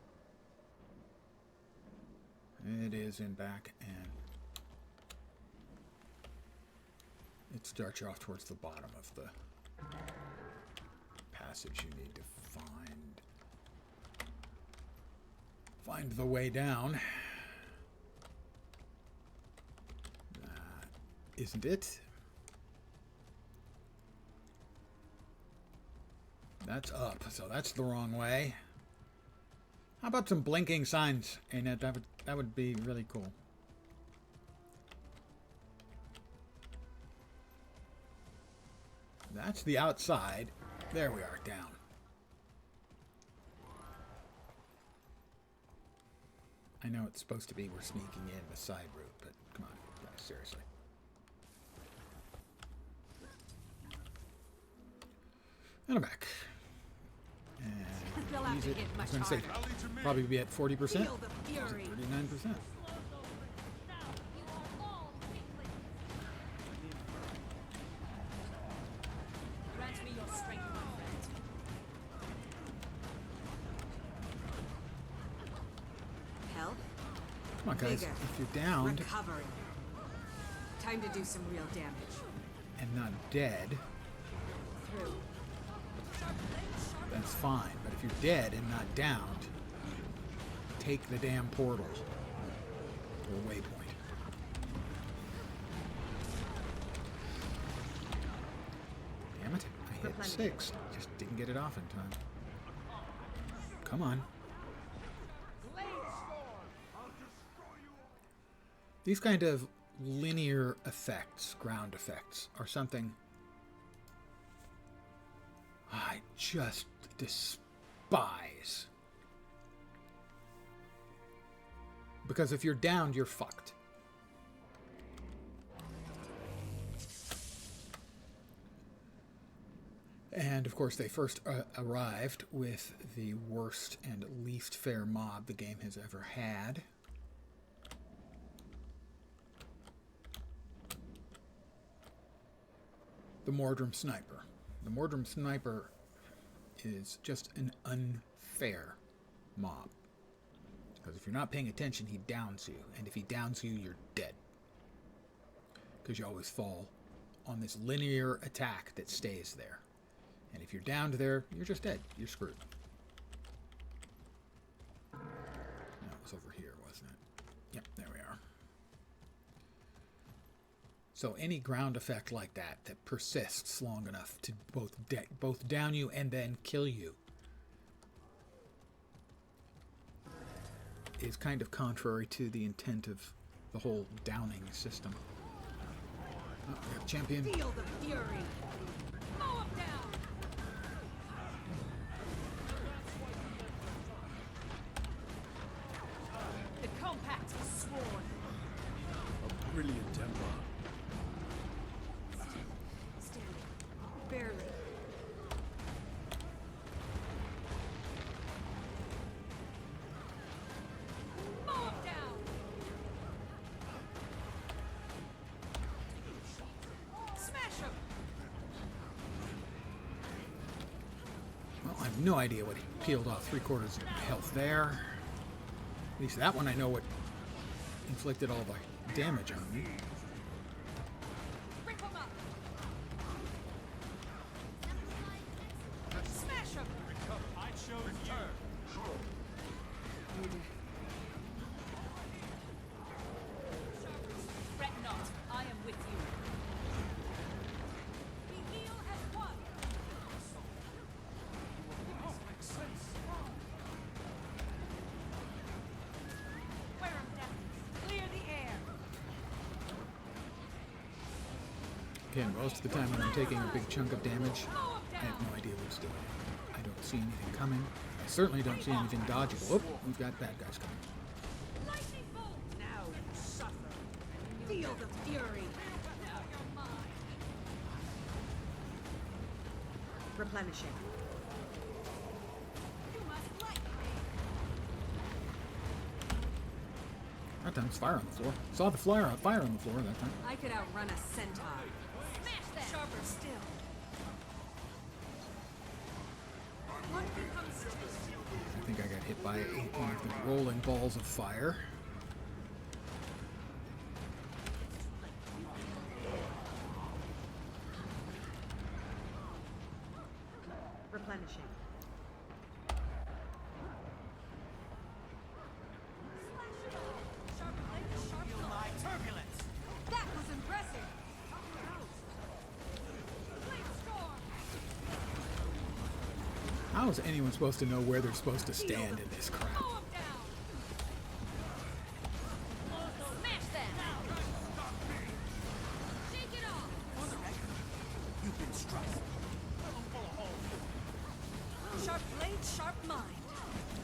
It is in back, and it starts you off towards the bottom of the passage. You need to find the way down. That isn't it. That's up, so that's the wrong way. How about some blinking signs? Ain't it? That would be really cool. That's the outside. There we are, down. I know it's supposed to be we're sneaking in the side route, but come on, guys, seriously. And I'm back. They'll have to hit I was much going to say, harder. probably be at 40%. Feel the fury. 39%. Grant me your strength, my friend. Health, Come on, guys. Vigor. If you're downed recovery. Time to do some real damage. and not dead, Through. that's fine. But if you're dead and not downed, take the damn portal or waypoint. Damn it. I hit 6. Just didn't get it off in time. Come on. These kind of linear effects, ground effects, are something I just despise. Because if you're downed, you're fucked. And of course, they first arrived with the worst and least fair mob the game has ever had. The Mordrum Sniper. The Mordrum Sniper is just an unfair mob. Because if you're not paying attention, he downs you. And if he downs you, you're dead. Because you always fall on this linear attack that stays there. And if you're downed there, you're just dead. You're screwed. That was over here, wasn't it? Yep, there we are. So any ground effect like that that persists long enough to both down you and then kill you is kind of contrary to the intent of the whole downing system. Oh, we got a champion. Feel the fury. Mow him down. The compact is sworn. A brilliant temper. Standing. Barely. Mow him down. Smash him. Well, I have no idea what he peeled off 3/4 of health there. At least that one I know what inflicted all the damage on me. Rip him up. Smash him. I chose you. Fret not. I am with you. We heal as one. Wear him down. Clear the air. Again, most of the time when I'm taking a big chunk of damage, I have no idea what's doing. I don't see anything coming. I certainly don't see anything dodgeable. Oh, we've got bad guys coming. Lightning bolt. Now you suffer. Feel the fury. Now you're mine. Replenishing. You must like me. time it's fire on the floor. Saw the fire on the floor that time. I could outrun a centaur. Smash them! Sharper still. I think I got hit by one of the rolling balls of fire. Replenishing. Feel my turbulence! That was impressive! Flame storm! How is anyone supposed to know where they're supposed to stand in this crap? Mow 'em down! Smash them! Shake it off! You've been struck. Sharp blade, sharp mind.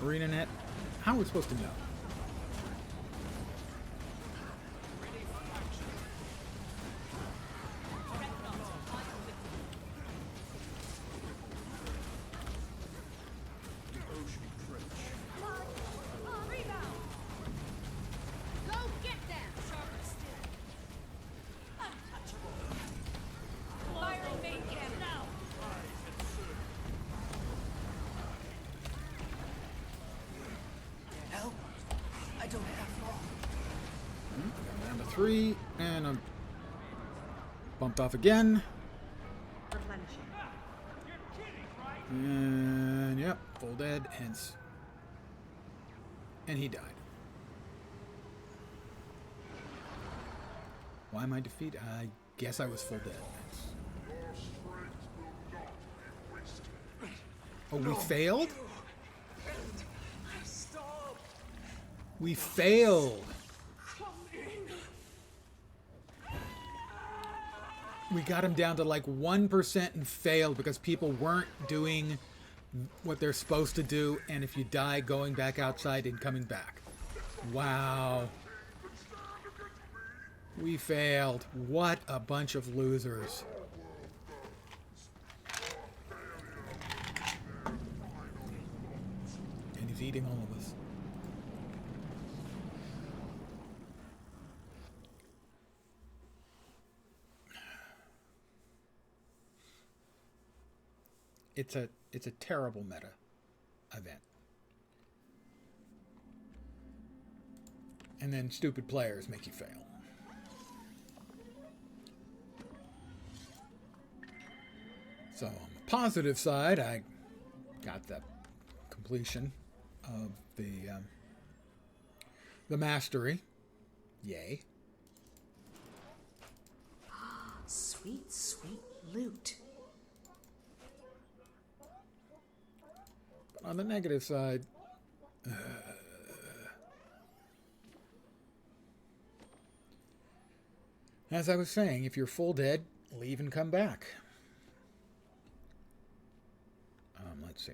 Arena net. How are we supposed to know? Rebound! Go get them! Sharper still. Untouchable. Firing main cannon now! Help! I don't have long. Down to 3, and I'm bumped off again. Replenishing. And yep, full dead, hence. And he died. Why am I defeated? I guess I was full dead. Oh, we failed? Stop! We failed. Come in! We got him down to like 1% and failed because people weren't doing what they're supposed to do, and if you die, going back outside and coming back. Wow. We failed. What a bunch of losers. And he's eating all of us. It's a terrible meta event. And then stupid players make you fail. So on the positive side, I got the completion of the mastery. Yay. Sweet, sweet loot. But on the negative side, as I was saying, if you're full dead, leave and come back. Let's see.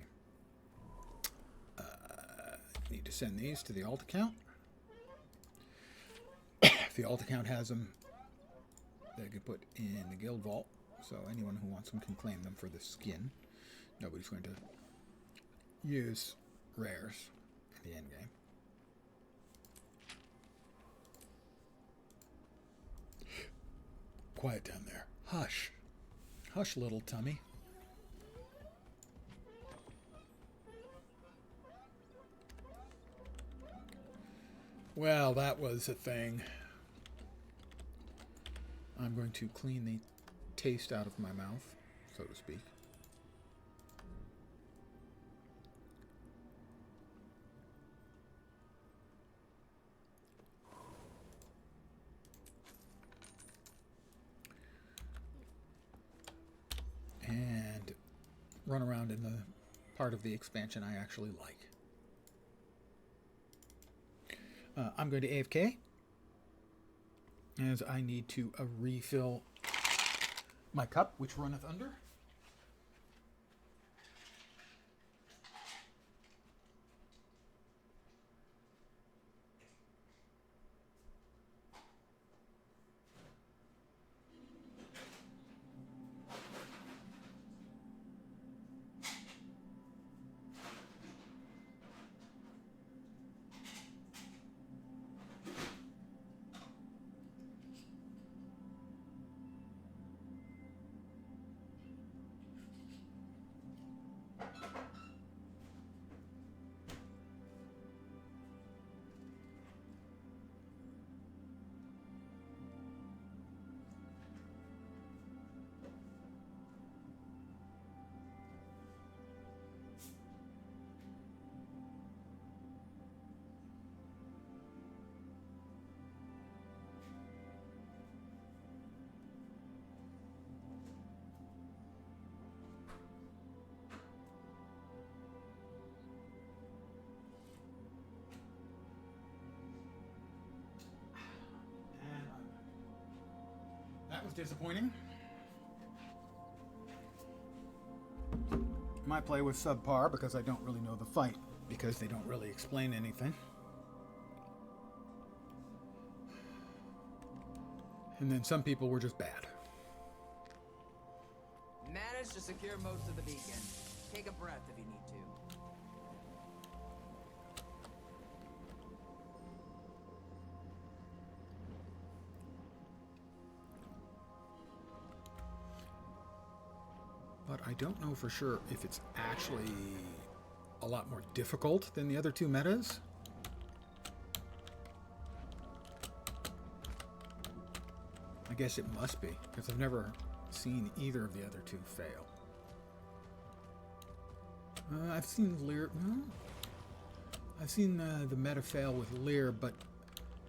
Need to send these to the alt account. If the alt account has them, they can put in the guild vault. So anyone who wants them can claim them for the skin. Nobody's going to use rares in the end game. Quiet down there. Hush. Hush, little tummy. Well, that was a thing. I'm going to clean the taste out of my mouth, so to speak. And run around in the part of the expansion I actually like. I'm going to AFK, as I need to refill my cup, which runneth under. was disappointing. My play was subpar because I don't really know the fight, because they don't really explain anything. And then some people were just bad. Managed to secure most of the beacon. Take a breath if you need to. But I don't know for sure if it's actually a lot more difficult than the other two metas. I guess it must be, because I've never seen either of the other two fail. I've seen Lear... No. I've seen the meta fail with Lear, but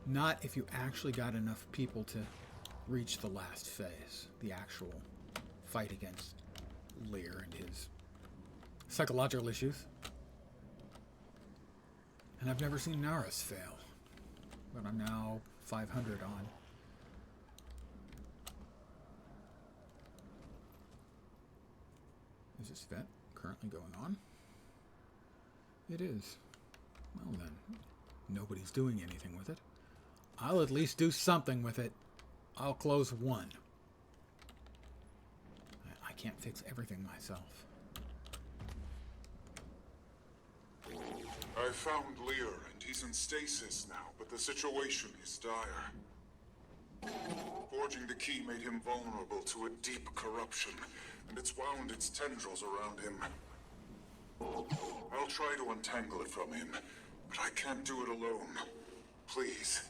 not if you actually got enough people to reach the last phase. The actual fight against Lear and his psychological issues. And I've never seen Naris fail. But I'm now 500 on. Is this event currently going on? It is. Well then, nobody's doing anything with it. I'll at least do something with it. I'll close one. I can't fix everything myself. I found Lear, and he's in stasis now, but the situation is dire. Forging the key made him vulnerable to a deep corruption, and it's wound its tendrils around him. I'll try to untangle it from him, but I can't do it alone. Please,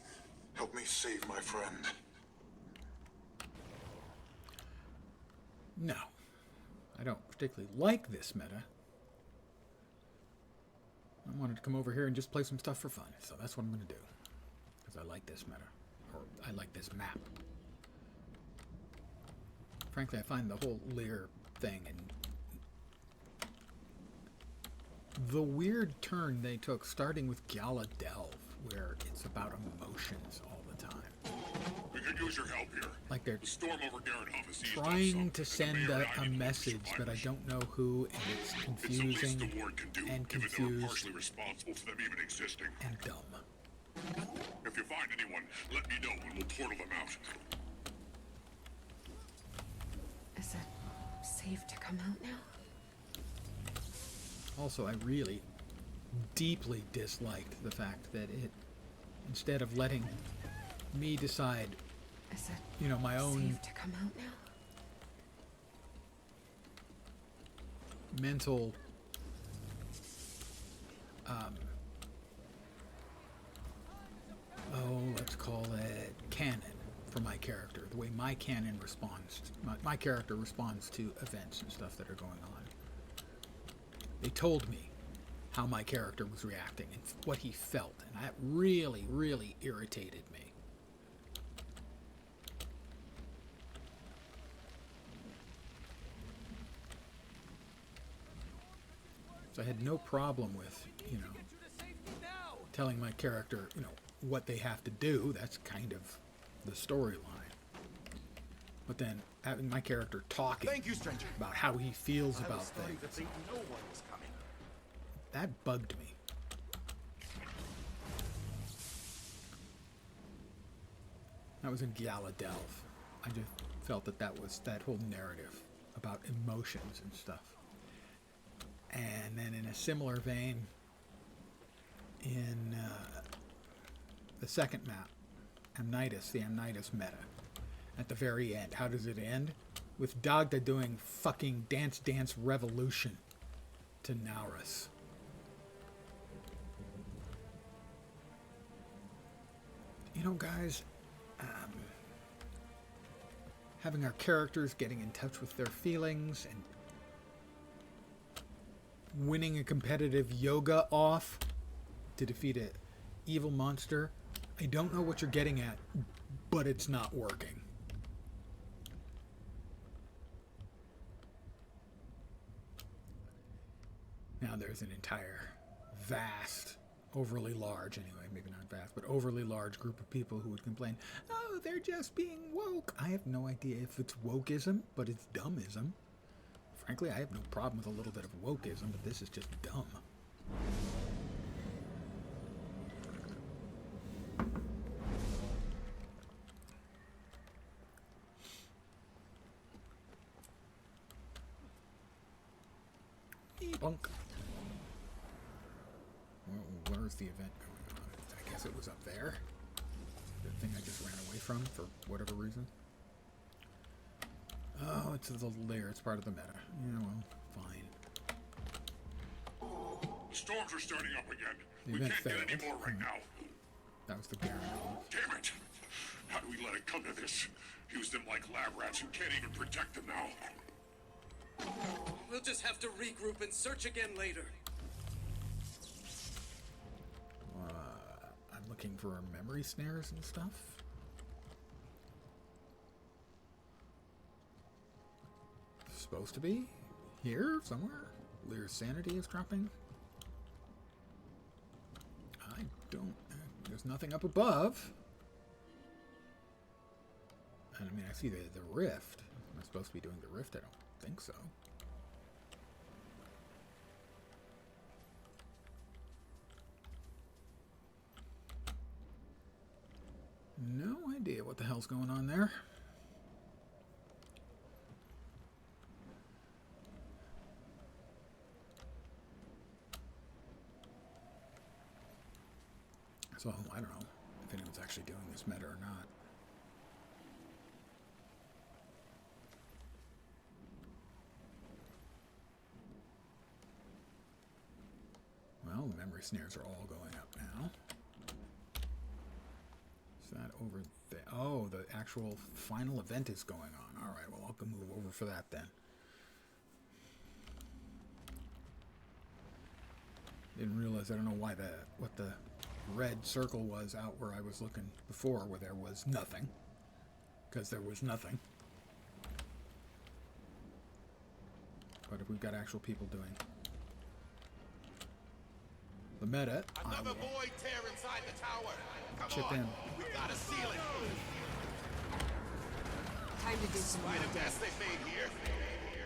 help me save my friend. No. I don't particularly like this meta. I wanted to come over here and just play some stuff for fun, so that's what I'm going to do. Because I like this meta. Or I like this map. Frankly, I find the whole Lear thing and the weird turn they took, starting with Gala Delve, where it's about emotions all the time. We could use your help here. Like they're The storm over Garrett is trying to send a message, but I don't know who, and it's confusing It's the least the ward can do, and given they're confused partially responsible for them even existing. and dumb. If you find anyone, let me know and we'll portal them out. Is it safe to come out now? Also, I really deeply disliked the fact that it, instead of letting me decide, Is it you know, my own safe to come out now? mental let's call it canon for my character, the way my canon responds, my character responds to events and stuff that are going on. They told me how my character was reacting and what he felt, and that really, really irritated me. So I had no problem with, you know, telling my character, you know, what they have to do. That's kind of the storyline. But then having my character talking about how he feels about things, that bugged me. That was in Gala Delve. I just felt that that was that whole narrative about emotions and stuff. And then in a similar vein, in the second map, Amnitus, the Amnitus meta, at the very end, how does it end? With Dagda doing fucking Dance Dance Revolution to Naurus. You know, guys, having our characters getting in touch with their feelings and winning a competitive yoga off to defeat an evil monster. I don't know what you're getting at, but it's not working. Now there's an entire vast overly large, anyway, maybe not vast, but overly large group of people who would complain, oh, they're just being woke. I have no idea if it's wokeism, but it's dumbism. Frankly, I have no problem with a little bit of wokeism, but this is just dumb. Bunk. Where's the event going on? I guess it was up there. The thing I just ran away from for whatever reason. Oh, it's the lair. It's part of the meta. Yeah, well, fine. The storms are starting up again. The We event can't get any failed. more right now. That was the guarantee. Damn it! How do we let it come to this? Use them like lab rats who can't even protect them now. We'll just have to regroup and search again later. I'm looking for memory snares and stuff. Supposed to be here somewhere. Lear's sanity is dropping. I don't. There's nothing up above. And I mean, I see the rift. Am I supposed to be doing the rift? I don't think so. No idea what the hell's going on there. So, I don't know if anyone's actually doing this meta or not. Well, the memory snares are all going up now. Is that over there? Oh, the actual final event is going on. All right, well, I'll move over for that then. Didn't realize, I don't know why what the red circle was out where I was looking before, where there was nothing. Because there was nothing. But if we've got actual people doing the meta, Another void tear inside the tower. Come chip on. in. We've got to seal it. Time to do some Quite real a mess they made here.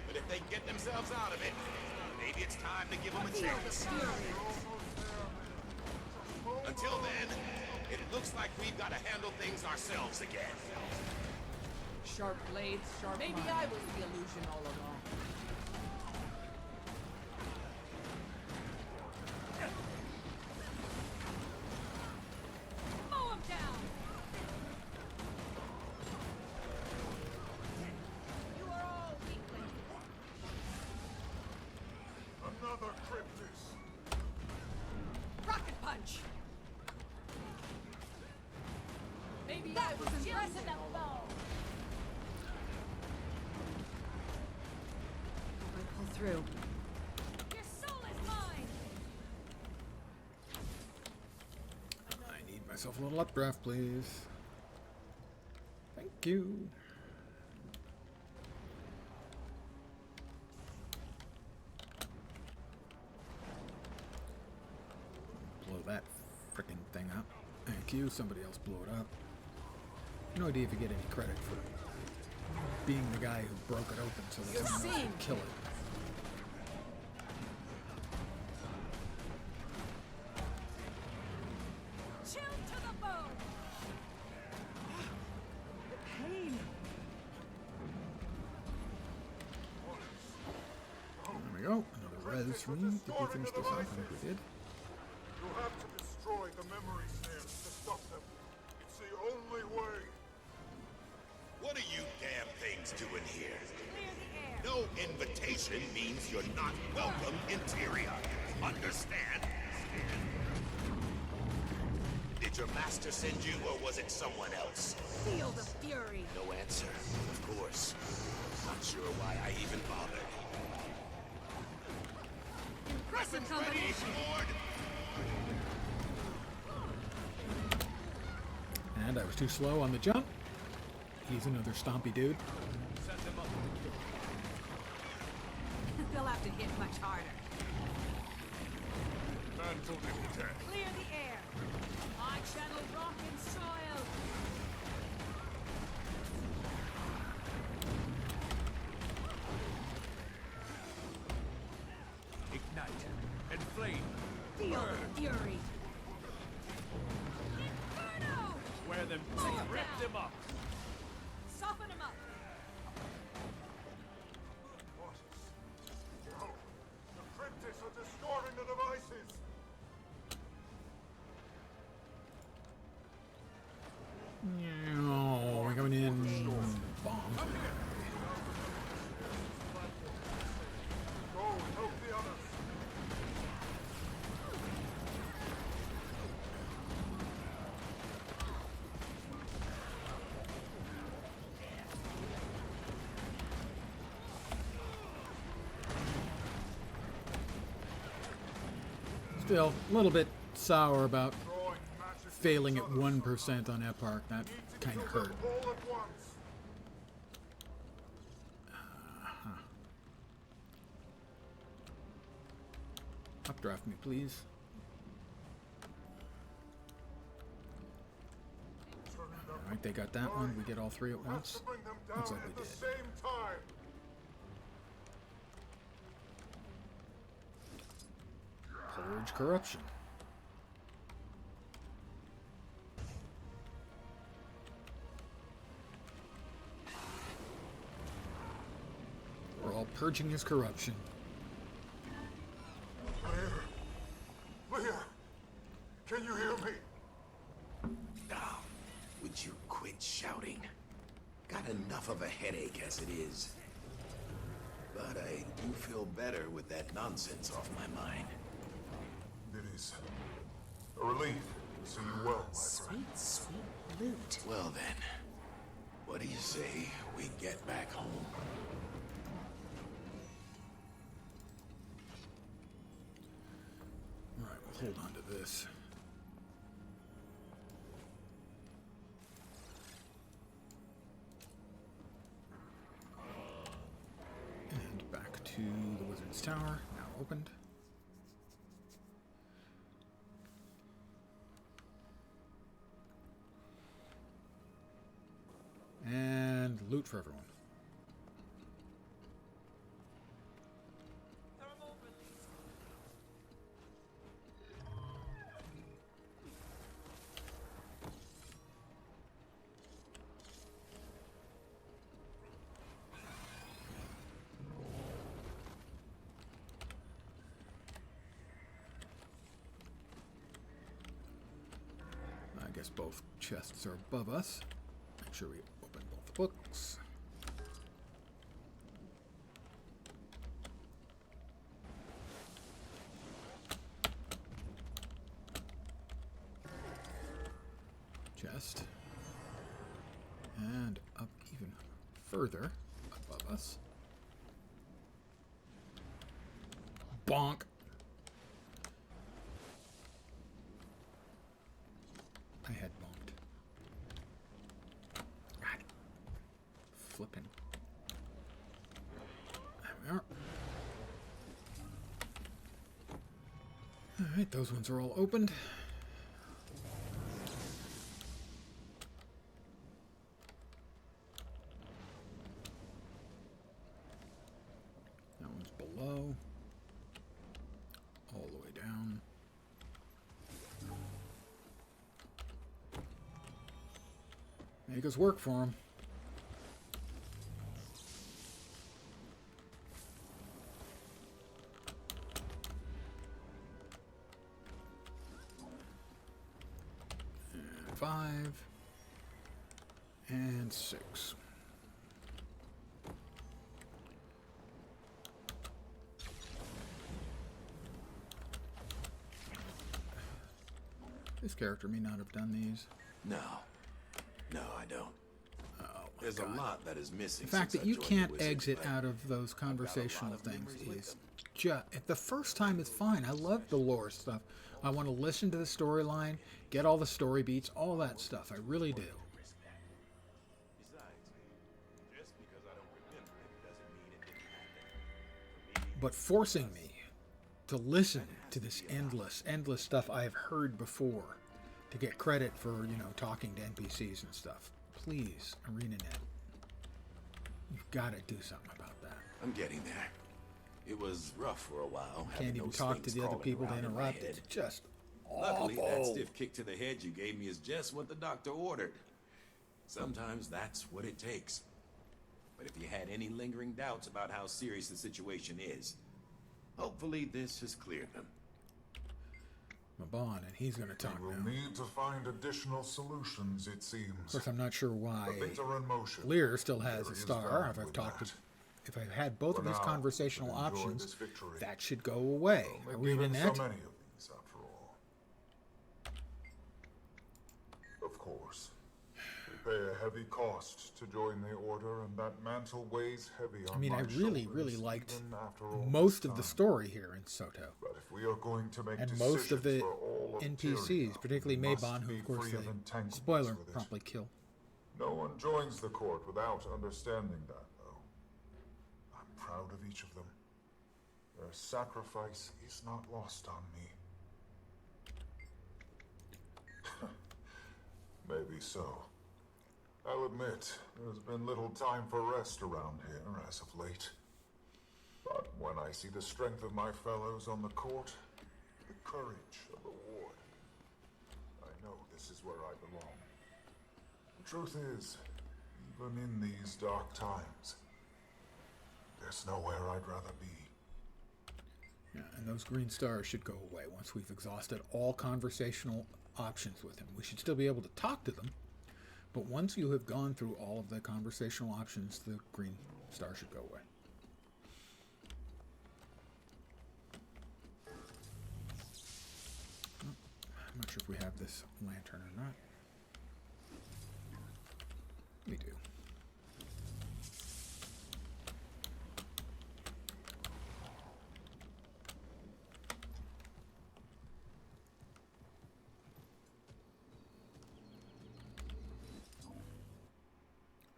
But if they can get themselves out of it, maybe it's time to give them a chance. Until then, it looks like we've got to handle things ourselves again. Sharp blades, sharp Maybe mind. I was the illusion all along. Mow him down! You are all weaklings. Another cryptis. Rocket punch! Maybe I was impressive at bow. I pull through. Your soul is mine. I need myself a little updraft, please. Thank you. Blow that frickin' thing up. Thank you. Somebody else blow it up. No idea if you get any credit for being the guy who broke it open so that someone else could kill it. Chill to the bone. Pain! There we go. Another res for me. Did we finish this off? I think we did. You'll have to destroy the memory snares to stop them. It's the only way. What are you damn things doing here? Clear the air. No invitation means you're not welcome in Tyria. Understand? Did your master send you, or was it someone else? Feel the fury. No answer, of course. Not sure why I even bothered. Impressive Ready, combination. Lord? And I was too slow on the jump. He's another stompy dude. Set them up. They'll have to hit much harder. Mantle attack. Clear the air. I channel rock and soil. Ignite. Inflame. Feel Burn. the fury. Inferno! Wear them. Rip them up. Soften them up. No! The Cryptids are destroying the devices! Oh, we're coming in. Bomb. Go, help the others! Still, a little bit sour about failing at 1% on Eparch. That kind of hurt. All at once! Updraft me, please. Alright, they got that one. We get all three at once. To bring them down Looks like at we the did. same time! Purge corruption. We're all purging his corruption. Leah! Can you hear me? Oh, would you quit shouting? Got enough of a headache as it is. But I do feel better with that nonsense off my mind. It is a relief to see you well, my friend. Sweet, sweet loot. Well then, what do you say we get back home? Alright, we'll hold on to this. And back to the Wizard's Tower, now opened. And loot for everyone. I guess both chests are above us. Make sure we open both books. Chest. And up even further above us. Bonk. I had bonked. God. Flipping. There we are. Alright, those ones are all opened. That one's below. All the way down. Make us work for him. And 5. And 6. This character may not have done these. No. No, I don't. Oh, There's God. a lot that is missing. The fact since that I you joined can't the Wizards, exit but out of those conversational of things memories with is them. just... The first time is fine. I love the lore stuff. I want to listen to the storyline, get all the story beats, all that stuff. I really do. But forcing me to listen to this endless stuff I've heard before to get credit for, you know, talking to NPCs and stuff. Please, ArenaNet, you've got to do something about that. I'm getting there. It was rough for a while. Can't even talk to the other people to interrupt. It's just Luckily, that awful. stiff kick to the head you gave me is just what the doctor ordered. Sometimes that's what it takes. But if you had any lingering doubts about how serious the situation is, hopefully this has cleared them. Mabon, and he's going to talk We'll now. need to find additional solutions, it seems. Of course, I'm not sure why The things are in motion. Lear still has There a is star. value If I've in talked that. to, if I've had both of For these now, conversational enjoy options, this victory. that should go away. We've given ArenaNet, so many of these, after all. Of course. We pay a heavy cost to join the Order, and that mantle weighs heavy on I mean, my I really shoulders, liked even after all most this of the time. story here in Soto. But if we are going to make And most of the decisions for all of NPCs, Tyria, particularly we must Mabon, who be of course free of they, entanglements spoiler, with it. promptly kill. No one joins the court without understanding that, though. I'm proud of each of them. Their sacrifice is not lost on me. Maybe so. I'll admit, there's been little time for rest around here as of late. But when I see the strength of my fellows on the court, the courage of the ward, I know this is where I belong. The truth is, even in these dark times, there's nowhere I'd rather be. Yeah, and those green stars should go away once we've exhausted all conversational options with him. We should still be able to talk to them, but once you have gone through all of the conversational options, the green star should go away. I'm not sure if we have this lantern or not. We do.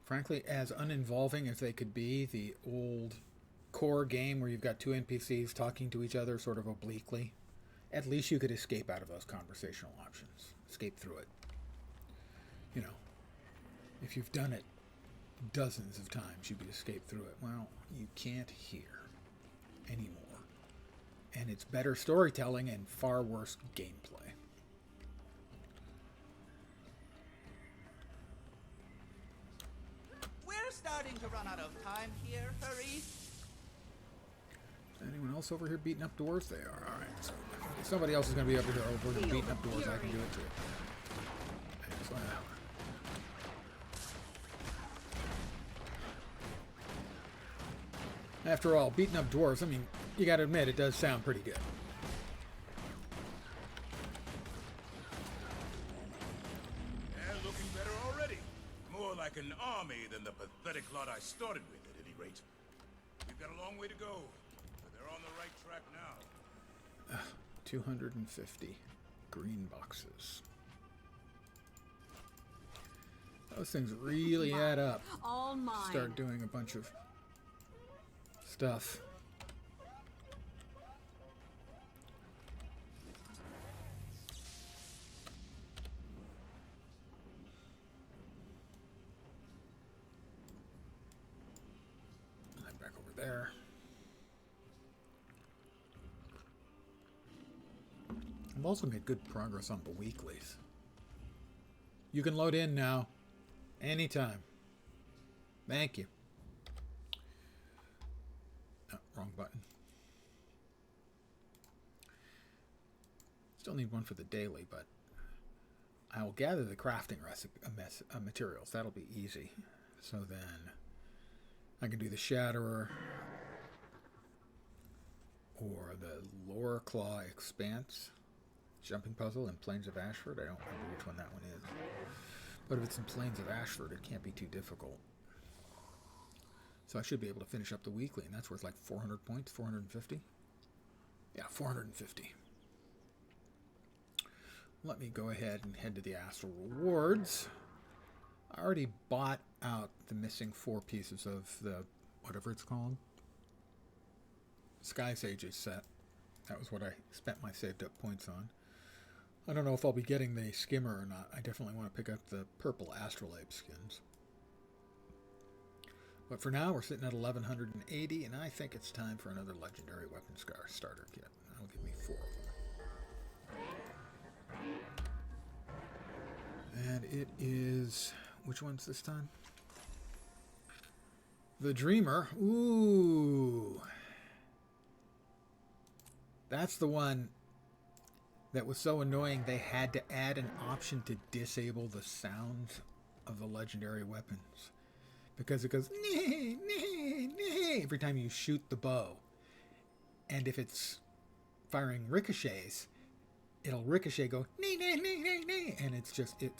Frankly, as uninvolving as they could be, the old core game where you've got two NPCs talking to each other sort of obliquely, at least you could escape out of those conversational options. Escape through it. You know, if you've done it dozens of times, you could escape through it. Well, you can't here anymore. And it's better storytelling and far worse gameplay. We're starting to run out of time here, hurry. Is anyone else over here beating up doors? They are. Alright, so if somebody else is going to be over here beating up doors, I can do it too. Excellent. After all, beating up dwarves, I mean, you got to admit, it does sound pretty good. They're looking better already. More like an army than the pathetic lot I started with, at any rate. We've got a long way to go, but they're on the right track now. 250 green boxes. Those things really add up. All mine. Start doing a bunch of stuff. Head back over there. I've also made good progress on the weeklies. You can load in now. Anytime. Thank you. Oh, wrong button. Still need one for the daily, but I will gather the crafting materials. That'll be easy. So then I can do the Shatterer or the Lower Claw Expanse jumping puzzle in Plains of Ashford. I don't remember which one that one is. But if it's in Plains of Ashford, it can't be too difficult. So I should be able to finish up the weekly, and that's worth like 400 points, 450? Yeah, 450. Let me go ahead and head to the Astral Rewards. I already bought out the missing 4 pieces of the, whatever it's called, Sky Sages set. That was what I spent my saved up points on. I don't know if I'll be getting the skimmer or not. I definitely want to pick up the purple astrolabe skins. But for now, we're sitting at 1180, and I think it's time for another legendary weapon starter kit. That'll give me 4 of them. And it is... which one's this time? The Dreamer. Ooh. That's the one that was so annoying they had to add an option to disable the sounds of the legendary weapons. Because it goes, nee, nee, nee, every time you shoot the bow. And if it's firing ricochets, it'll ricochet go, nee, nee, nee, nee, nee. And it's just, it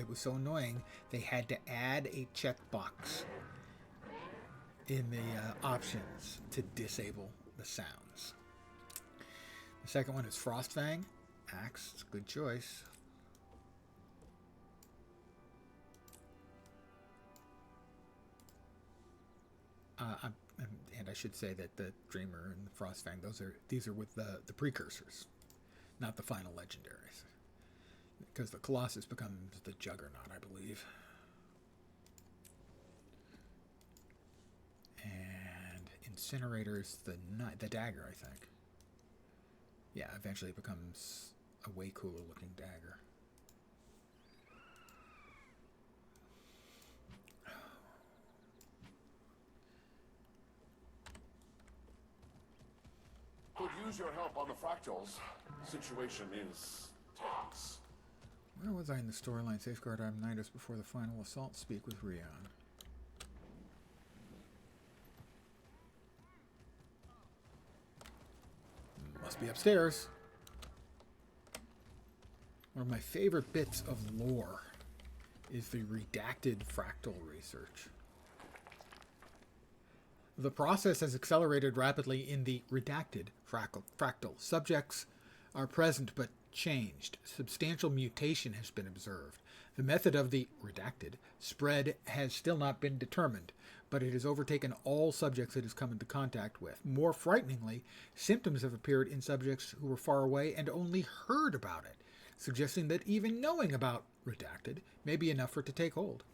was so annoying, they had to add a checkbox in the options to disable the sounds. The second one is Frostfang. Axe, it's a good choice. And I should say that the Dreamer and the Frostfang, these are with the precursors, not the final legendaries. Because the Colossus becomes the Juggernaut, I believe. And Incinerator's the dagger, I think. Yeah, eventually it becomes a way cooler looking dagger. Could use your help on the fractals. Situation is tense. Where was I in the storyline? Safeguard Arminitus before the final assault. Speak with Rion. Must be upstairs. One of my favorite bits of lore is the redacted fractal research. The process has accelerated rapidly in the redacted fractal. Subjects are present but changed. Substantial mutation has been observed. The method of the redacted spread has still not been determined, but it has overtaken all subjects it has come into contact with. More frighteningly, symptoms have appeared in subjects who were far away and only heard about it, suggesting that even knowing about redacted may be enough for it to take hold.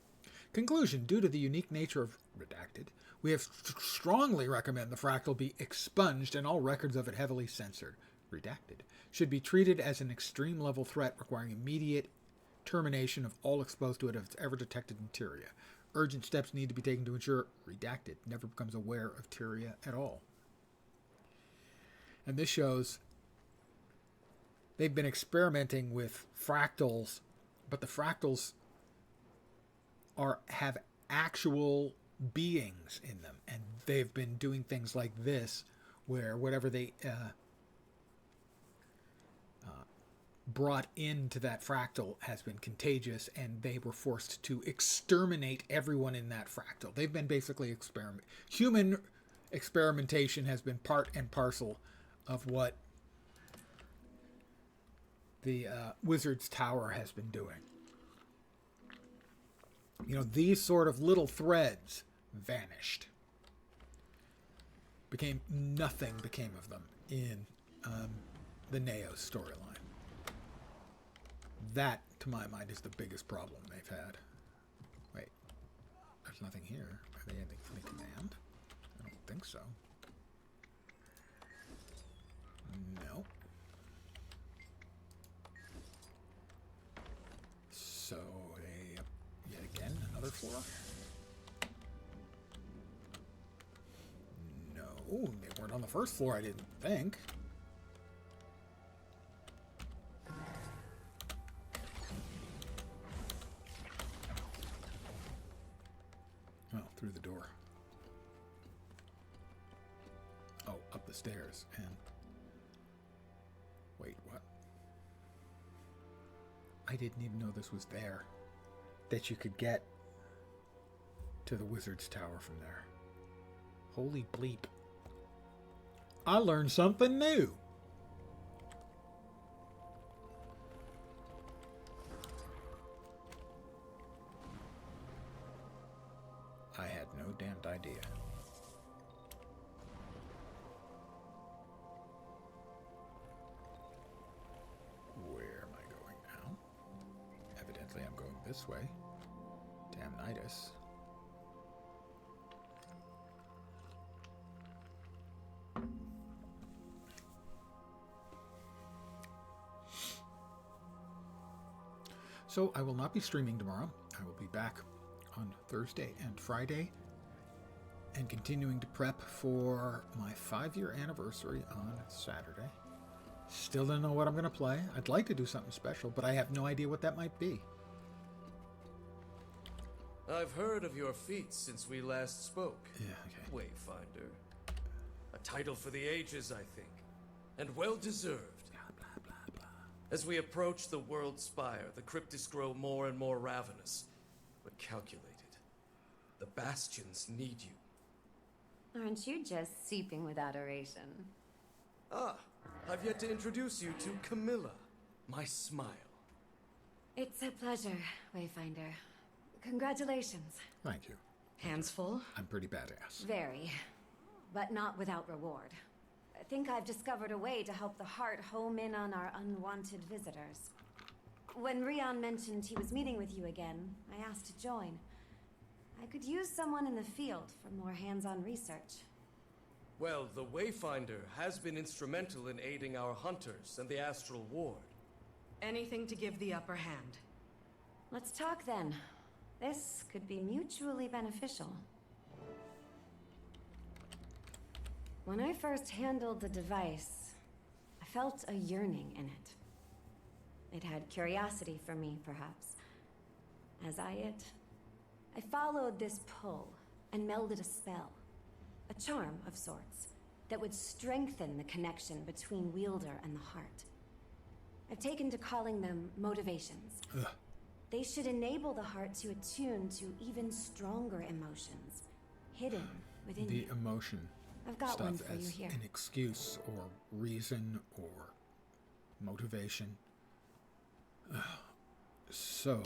Conclusion: due to the unique nature of redacted, we have strongly recommend the fractal be expunged and all records of it heavily censored. Redacted should be treated as an extreme level threat requiring immediate termination of all exposed to it of its ever detected materia. Urgent steps need to be taken to ensure redacted never becomes aware of Tyria at all. And this shows they've been experimenting with fractals, but the fractals have actual beings in them, and they've been doing things like this, where whatever they brought into that fractal has been contagious, and they were forced to exterminate everyone in that fractal. They've been basically human experimentation has been part and parcel of what the Wizard's Tower has been doing. You know, these sort of little threads vanished. Nothing became of them in the Neos storyline. That, to my mind, is the biggest problem they've had. Wait, there's nothing here. Are they in the command? I don't think so. No. So, yet again, another floor? No, they weren't on the first floor, I didn't think. Oh, through the door. Oh, up the stairs, and... Wait, what? I didn't even know this was there. That you could get to the Wizard's Tower from there. Holy bleep. I learned something new. I had no damned idea. this way. Damnitis. So I will not be streaming tomorrow. I will be back on Thursday and Friday and continuing to prep for my 5-year anniversary on Saturday. Still don't know what I'm going to play. I'd like to do something special, but I have no idea what that might be. I've heard of your feats since we last spoke. Yeah, okay. Wayfinder. A title for the ages, I think. And well-deserved. As we approach the world spire, the cryptids grow more and more ravenous, but calculated. The bastions need you. Aren't you just seeping with adoration? Ah, I've yet to introduce you to Camilla, my smile. It's a pleasure, Wayfinder. Congratulations. Thank you. Hands full? I'm pretty badass. Very. But not without reward. I think I've discovered a way to help the Heart home in on our unwanted visitors. When Rion mentioned he was meeting with you again, I asked to join. I could use someone in the field for more hands-on research. Well, the Wayfinder has been instrumental in aiding our hunters and the Astral Ward. Anything to give the upper hand. Let's talk then. This could be mutually beneficial. When I first handled the device, I felt a yearning in it. It had curiosity for me, perhaps. As I it, I followed this pull and melded a spell. A charm of sorts that would strengthen the connection between Wielder and the Heart. I've taken to calling them motivations. Ugh. They should enable the Heart to attune to even stronger emotions, hidden within The you. emotion I've got stuff one for you as here. an excuse or reason or motivation. Ugh. So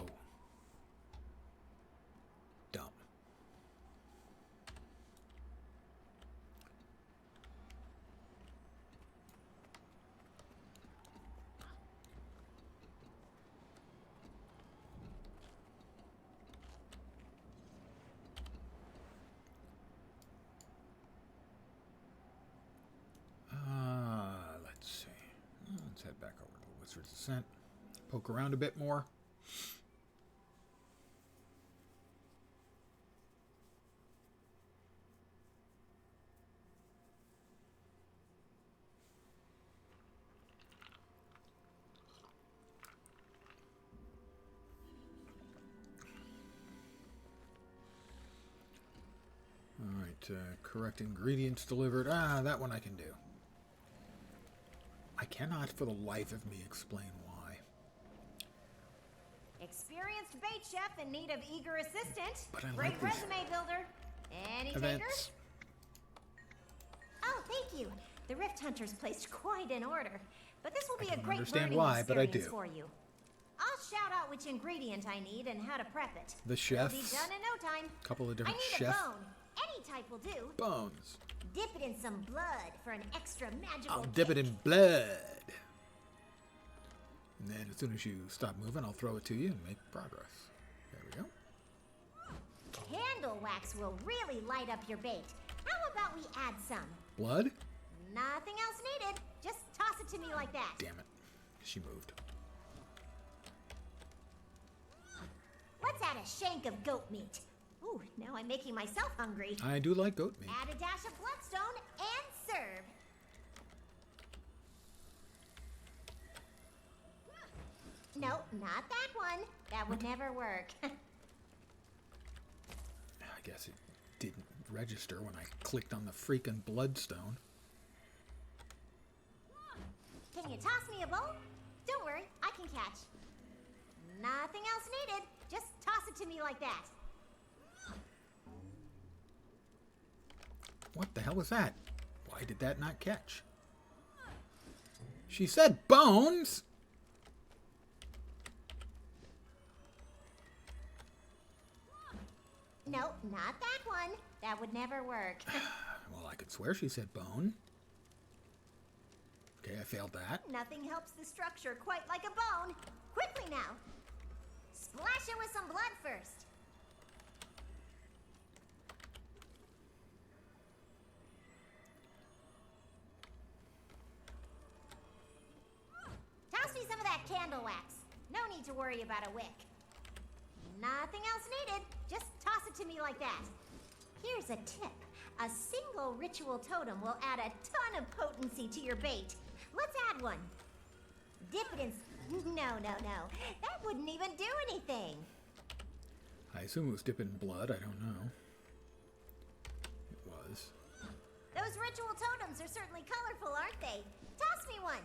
dumb. Let's see. Let's head back over to the Wizard's Ascent. Poke around a bit more. Alright, correct ingredients delivered. Ah, that one I can do. I cannot for the life of me explain why. Experienced bait chef in need of eager assistant. But I Great like these resume builder. Any events. takers? Oh, thank you. The Rift Hunters placed quite an order. But this will be a great understand learning why, but I experience do. for you. I'll shout out which ingredient I need and how to prep it. The It'll be chefs. done in no time. Couple of different I need chef a bone. Any type will do. bones. Dip it in some blood for an extra magical I'll dip it in blood. And then as soon as you stop moving, I'll throw it to you and make progress. There we go. Candle wax will really light up your bait. How about we add some? Blood? Nothing else needed. Just toss it to me like that. Damn it. She moved. Let's add a shank of goat meat. Ooh, now I'm making myself hungry. I do like goat meat. Add a dash of bloodstone and serve. No, not that one. That would never work. I guess it didn't register when I clicked on the freaking bloodstone. Can you toss me a bowl? Don't worry, I can catch. Nothing else needed. Just toss it to me like that. What the hell was that? Why did that not catch? She said bones! No, not that one. That would never work. Well, I could swear she said bone. Okay, I failed that. Nothing helps the structure quite like a bone. Quickly now. Splash it with some blood first. Toss me some of that candle wax. No need to worry about a wick. Nothing else needed. Just toss it to me like that. Here's a tip. A single ritual totem will add a ton of potency to your bait. Let's add one. Dip it in... No. That wouldn't even do anything. I assume it was dipped in blood. I don't know. It was. Those ritual totems are certainly colorful, aren't they? Toss me one.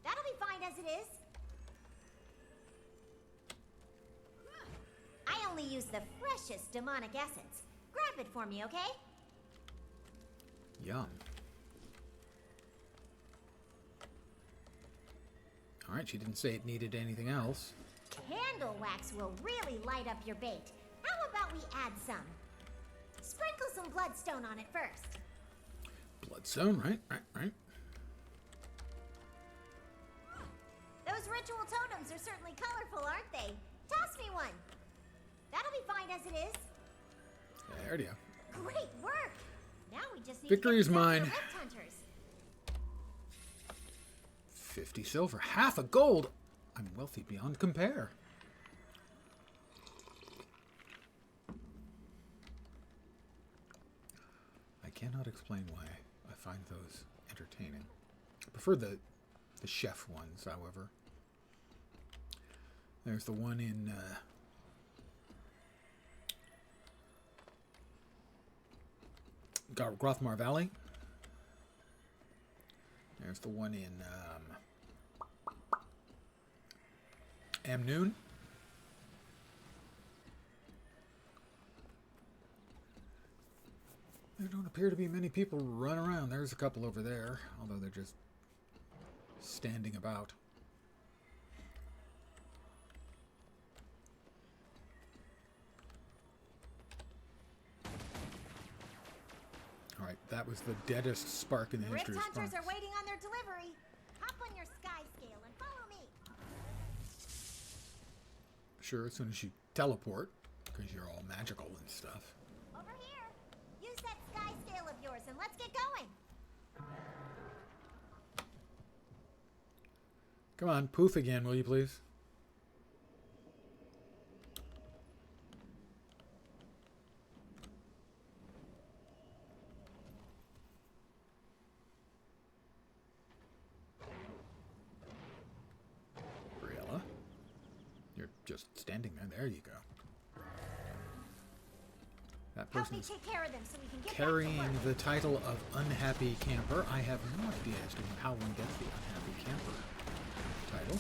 That'll be fine as it is. I only use the freshest demonic essence. Grab it for me, okay? Yum. Alright, she didn't say it needed anything else. Candle wax will really light up your bait. How about we add some? Sprinkle some bloodstone on it first. Bloodstone, right. Those ritual totems are certainly colorful, aren't they? Toss me one. That'll be fine as it is. There you go. Great work. Now we just need Victory to is mine. Rift Hunters. 50 silver, half a gold. I'm wealthy beyond compare. I cannot explain why I find those entertaining. I prefer the chef ones, however. There's the one in Grothmar Valley. There's the one in Amnoon. There don't appear to be many people run around. There's a couple over there, although they're just standing about. Alright, that was the deadest spark in the history of Rift Hunters sparks. are waiting on their delivery. Hop on your sky scale and follow me. Sure, as soon as you teleport, because you're all magical and stuff. Over here. Use that sky scale of yours and let's get going. Come on, poof again, will you please? Briella? You're just standing there. There you go. That Help me person's take care of them so we can get carrying back to work. the title of Unhappy Camper. I have no idea as to how one gets the Unhappy Camper title.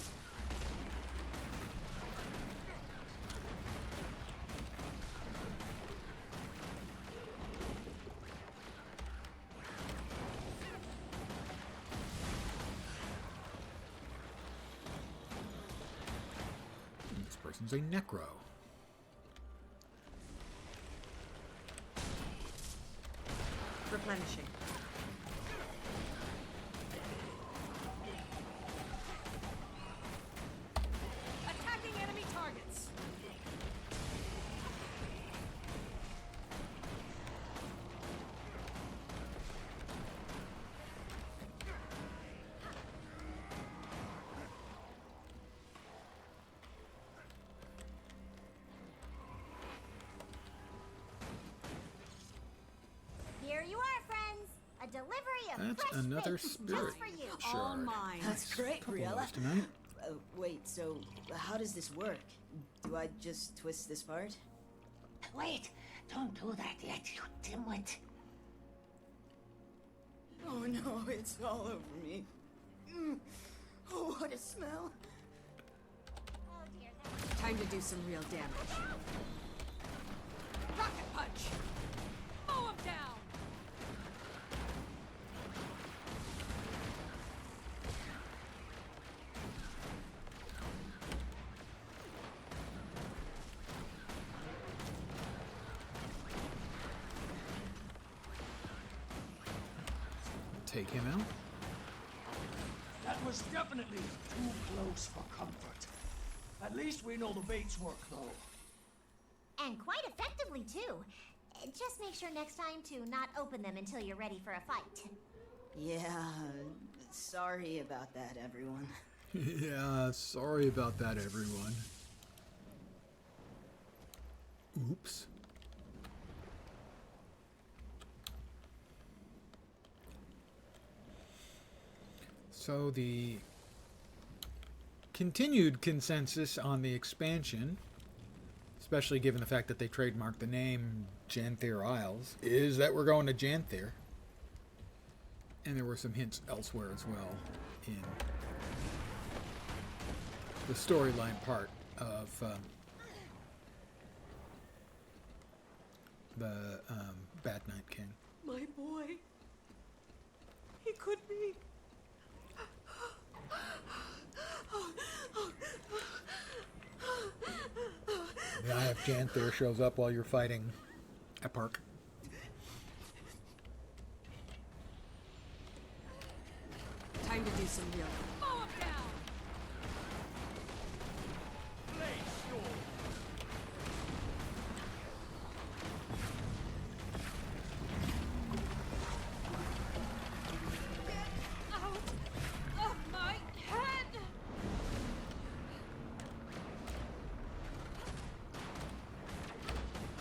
This person's a necro. Replenishing. Attacking enemy targets. Here you are, friends. A delivery of That's fresh another bait spirit just for you. shard. All mine. That's great, Couple of Briella. those tonight. Wait, so how does this work? Do I just twist this part? Wait, don't do that yet, you dimwit. Oh no, it's all over me. Oh, what a smell. Time to do some real damage. Rocket punch. Mow him down. Take him out. That was definitely too close for comfort. At least we know the baits work, though. And quite effectively, too. Just make sure next time to not open them until you're ready for a fight. Yeah, sorry about that, everyone. Yeah, sorry about that, everyone. Oops. So the continued consensus on the expansion, especially given the fact that they trademarked the name Janther Isles, is that we're going to Janther. And there were some hints elsewhere as well in the storyline part of the Bad Night King. My boy. He could be. The Eye of Janther shows up while you're fighting a park. Time to do some real. Mow him down! Get out of my head!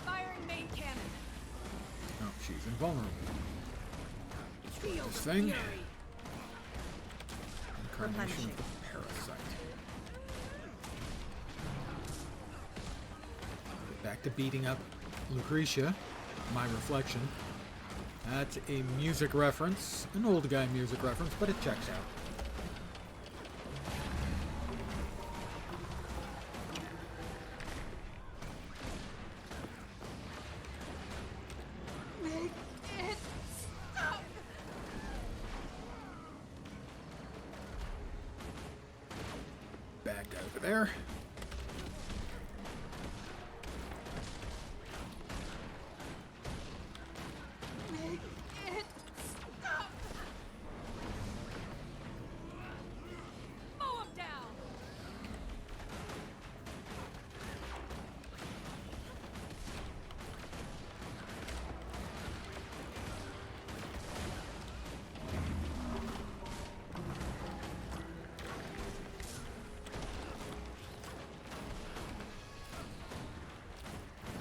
Firing main cannon. Oh, she's invulnerable. Destroy Feel this the thing. fury. Incarnation of the parasite. Back to beating up Lucretia, my reflection. That's a music reference, an old guy music reference, but it checks out. Make it stop! Bad guy over there. Make it stop! Mow him down!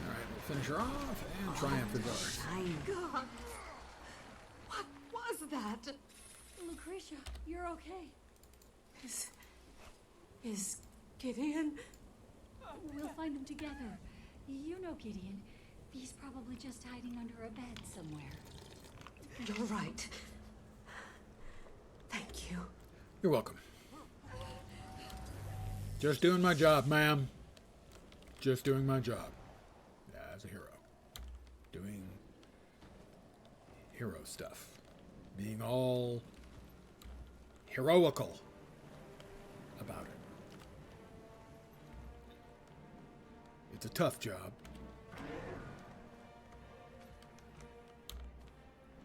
Alright, we'll finish her off, and triumph is ours. God. What was that? Lucretia, you're okay. Is Gideon? We'll find him together. You know Gideon. He's probably just hiding under a bed somewhere. You're right. Thank you. You're welcome. Just doing my job, ma'am. Just doing my job. As a hero. Doing hero stuff. Being all heroical about it. It's a tough job.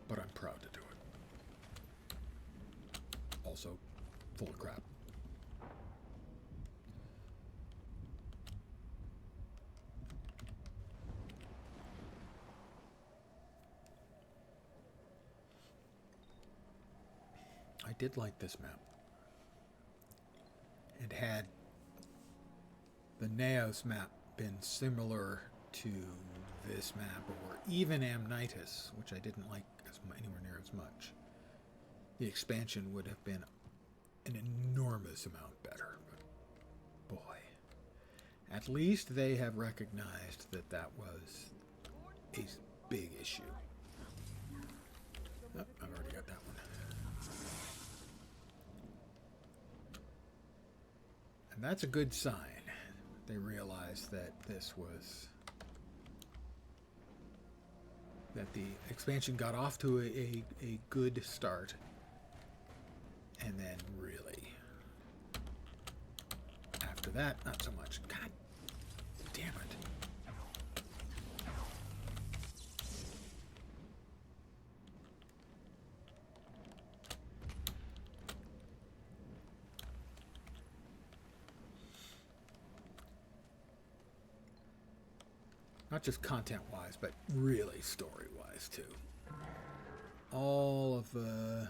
But I'm proud to do it. Also, full of crap. I did like this map. It had the Naos map been similar to this map, or even Amnitis, which I didn't like anywhere near as much, the expansion would have been an enormous amount better. But boy, at least they have recognized that that was a big issue. Oh, I've already got that one. And that's a good sign. They realized that this was... that the expansion got off to a good start. And then really... after that, not so much. God damn it. Not just content-wise, but really story-wise, too. All of the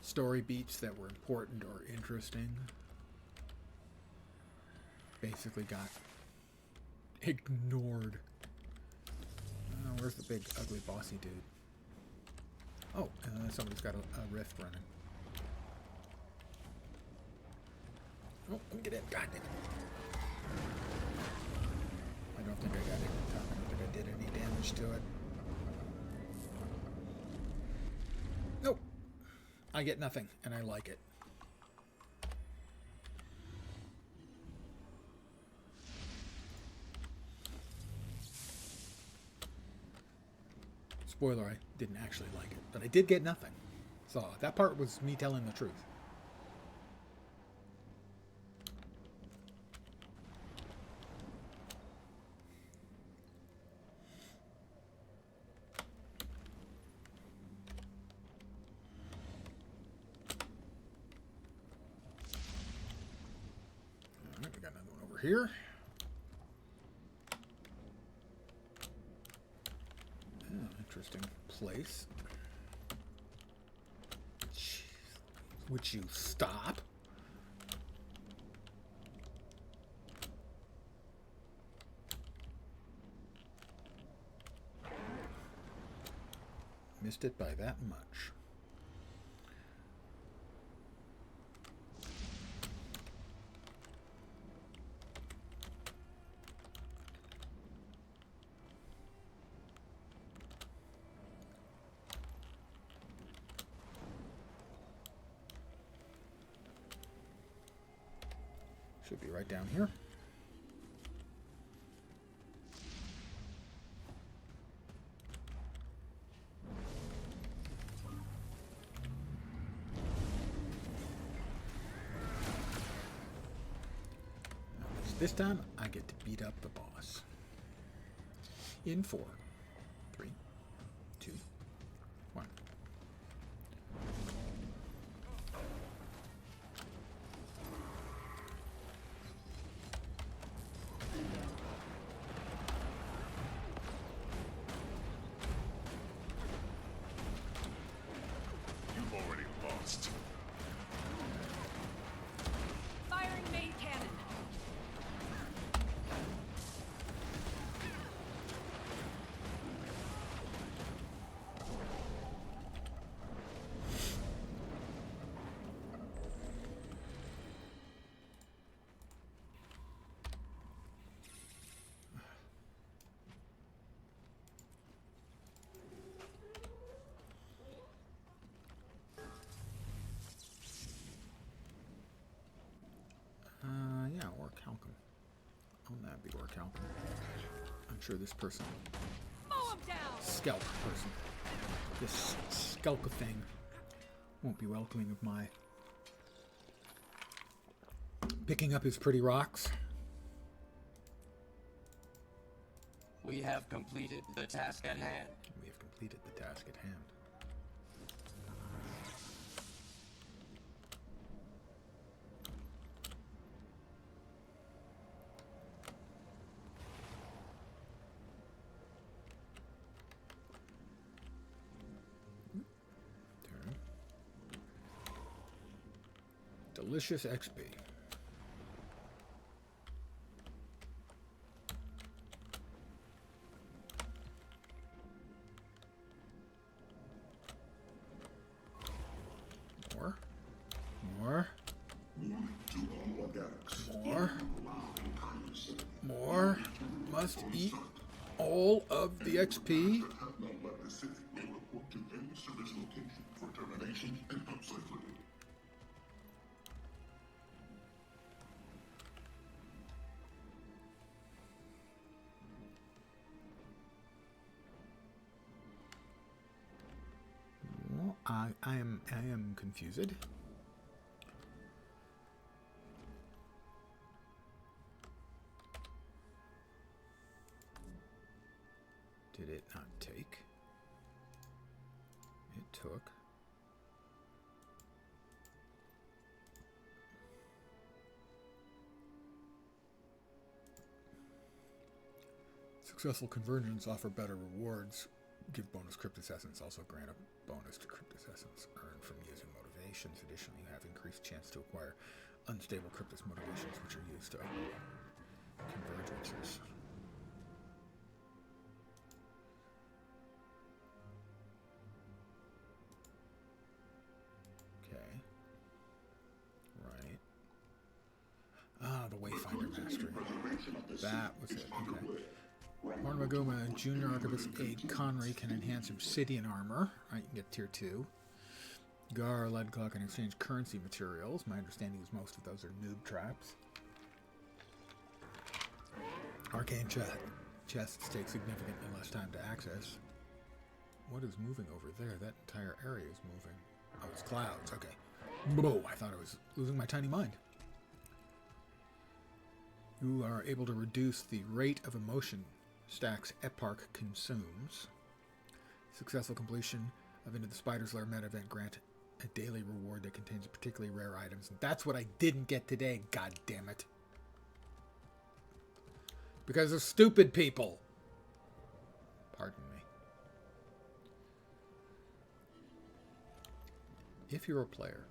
story beats that were important or interesting basically got ignored. Where's the big, ugly, bossy dude? Oh, somebody's got a rift running. Oh, let me get in. God damn it. I don't think I got it. I don't think I did any damage to it. Nope. I get nothing, and I like it. Spoiler, I didn't actually like it, but I did get nothing. So that part was me telling the truth. Alright, we got another one over here. Interesting place. Jeez. Would you stop? Missed it by that much. Should be right down here. This time, I get to beat up the boss. In 4, 3, 2, 1. You've already lost. Firing main cannon. Yeah, or Calcum. Oh, that'd be or Calcum. I'm sure this person, scalp person, this skelka thing, won't be welcoming of my picking up his pretty rocks. We have completed the task at hand. We have completed the task at hand. Delicious XP. More. More. More. More. Must eat all of the XP. Well, I am confused. Did it not take? It took. Successful conversions offer better rewards. Give bonus Cryptus Essence. Also grant a bonus to Cryptus Essence earned from using motivations. Additionally, you have increased chance to acquire unstable Cryptus motivations, which are used to convergences. Okay. Right. Ah, the Wayfinder Mastery. That was it. Okay. Hornmaguma and Junior Archivist Aid Conry can enhance Obsidian Armor. Right, you can get Tier 2. Gar, Lead Clock, can exchange currency materials. My understanding is most of those are noob traps. Arcane chests take significantly less time to access. What is moving over there? That entire area is moving. Oh, it's clouds. Okay. Whoa, I thought I was losing my tiny mind. You are able to reduce the rate of emotion stacks Eparch consumes. Successful completion of Into the Spider's Lair meta event grant a daily reward that contains particularly rare items. And that's what I didn't get today, god damn it. Because of stupid people. Pardon me. If you're a player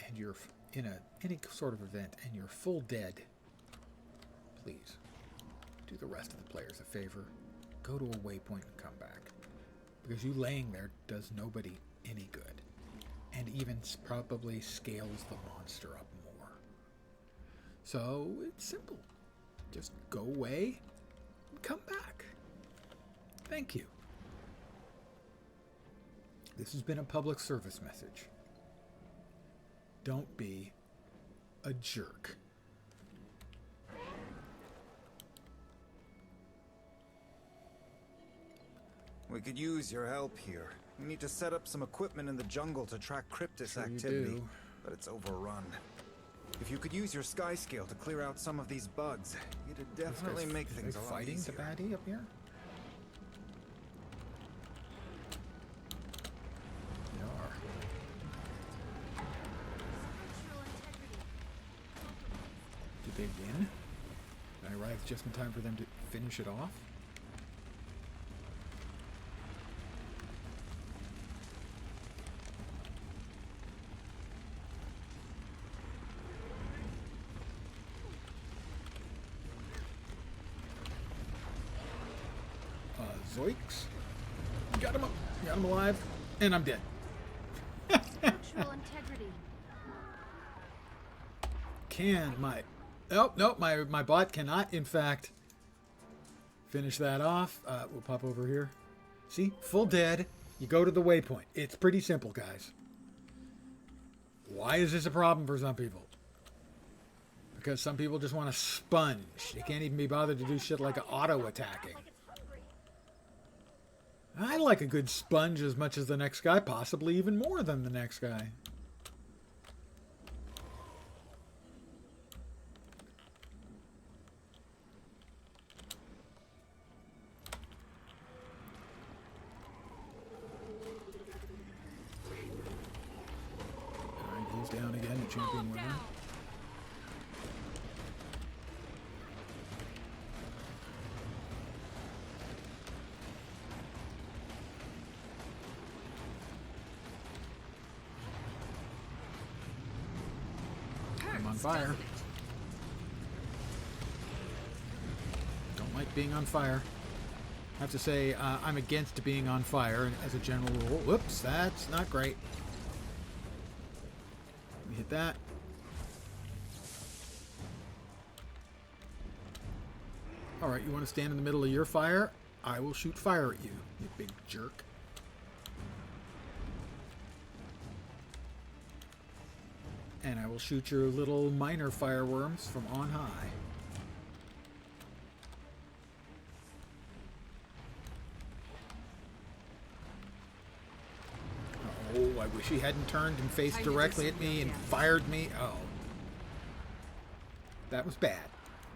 and you're in any sort of event and you're full dead, please do the rest of the players a favor. Go to a waypoint and come back. Because you laying there does nobody any good. And even probably scales the monster up more. So it's simple. Just go away and come back. Thank you. This has been a public service message. Don't be a jerk. We could use your help here. We need to set up some equipment in the jungle to track Cryptus Sure activity, but it's overrun. If you could use your sky scale to clear out some of these bugs, it'd definitely make things a lot fighting easier. the baddie up here? They are. Did they win? I arrived just in time for them to finish it off? Zoinks. Got him up. Got him alive. And I'm dead. Structural integrity. Can my... Oh, no, my bot cannot, in fact, finish that off. We'll pop over here. See? Full dead. You go to the waypoint. It's pretty simple, guys. Why is this a problem for some people? Because some people just want to sponge. They can't even be bothered to do shit like auto-attacking. I like a good sponge as much as the next guy, possibly even more than the next guy. Alright, he's down again, the champion winner. Fire. Don't like being on fire. I have to say, I'm against being on fire as a general rule. Whoops, that's not great. Let me hit that. Alright, you want to stand in the middle of your fire? I will shoot fire at you, you big jerk. And I will shoot your little minor fireworms from on high. Oh, I wish he hadn't turned and faced directly at me and fired me. Oh. That was bad.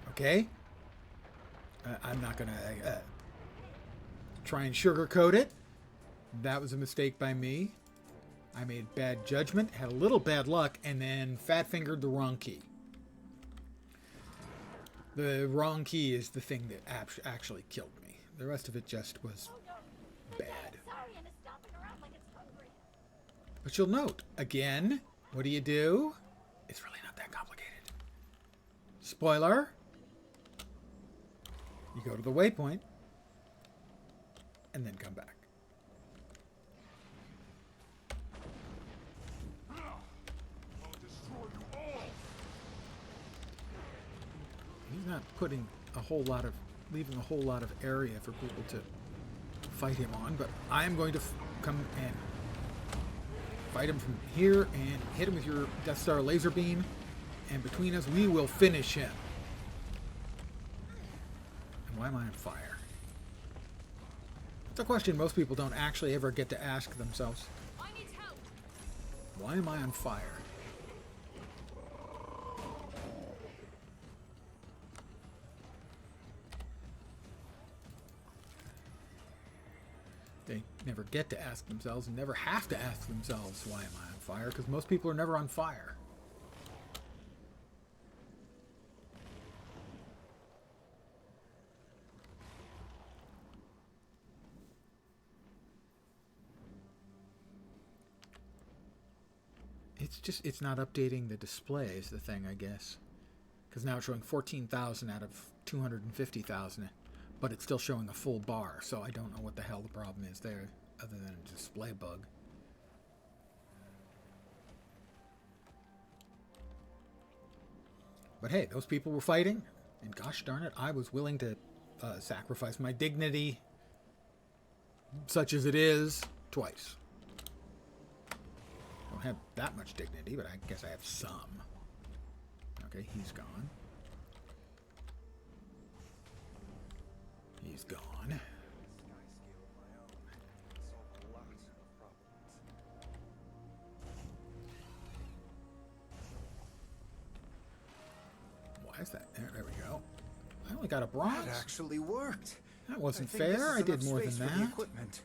Okay? I'm not going to try and sugarcoat it. That was a mistake by me. I made bad judgment, had a little bad luck, and then fat-fingered the wrong key. The wrong key is the thing that actually killed me. The rest of it just was bad. But you'll note, again, what do? It's really not that complicated. Spoiler. You go to the waypoint, and then come back. He's not putting leaving a whole lot of area for people to fight him on, but I am going to come and fight him from here and hit him with your Death Star laser beam, and between us we will finish him. And why am I on fire? It's a question most people don't actually ever get to ask themselves. Why am I on fire? They never get to ask themselves and never have to ask themselves, why am I on fire? Because most people are never on fire. It's not updating the display is the thing, I guess. Because now it's showing 14,000 out of 250,000. But it's still showing a full bar, so I don't know what the hell the problem is there, other than a display bug. But hey, those people were fighting, and gosh darn it, I was willing to sacrifice my dignity, such as it is, twice. I don't have that much dignity, but I guess I have some. Okay, he's gone. He's gone. Why is that? There we go. I only got a bronze. That actually worked. That wasn't fair. I did more than that. Equipment.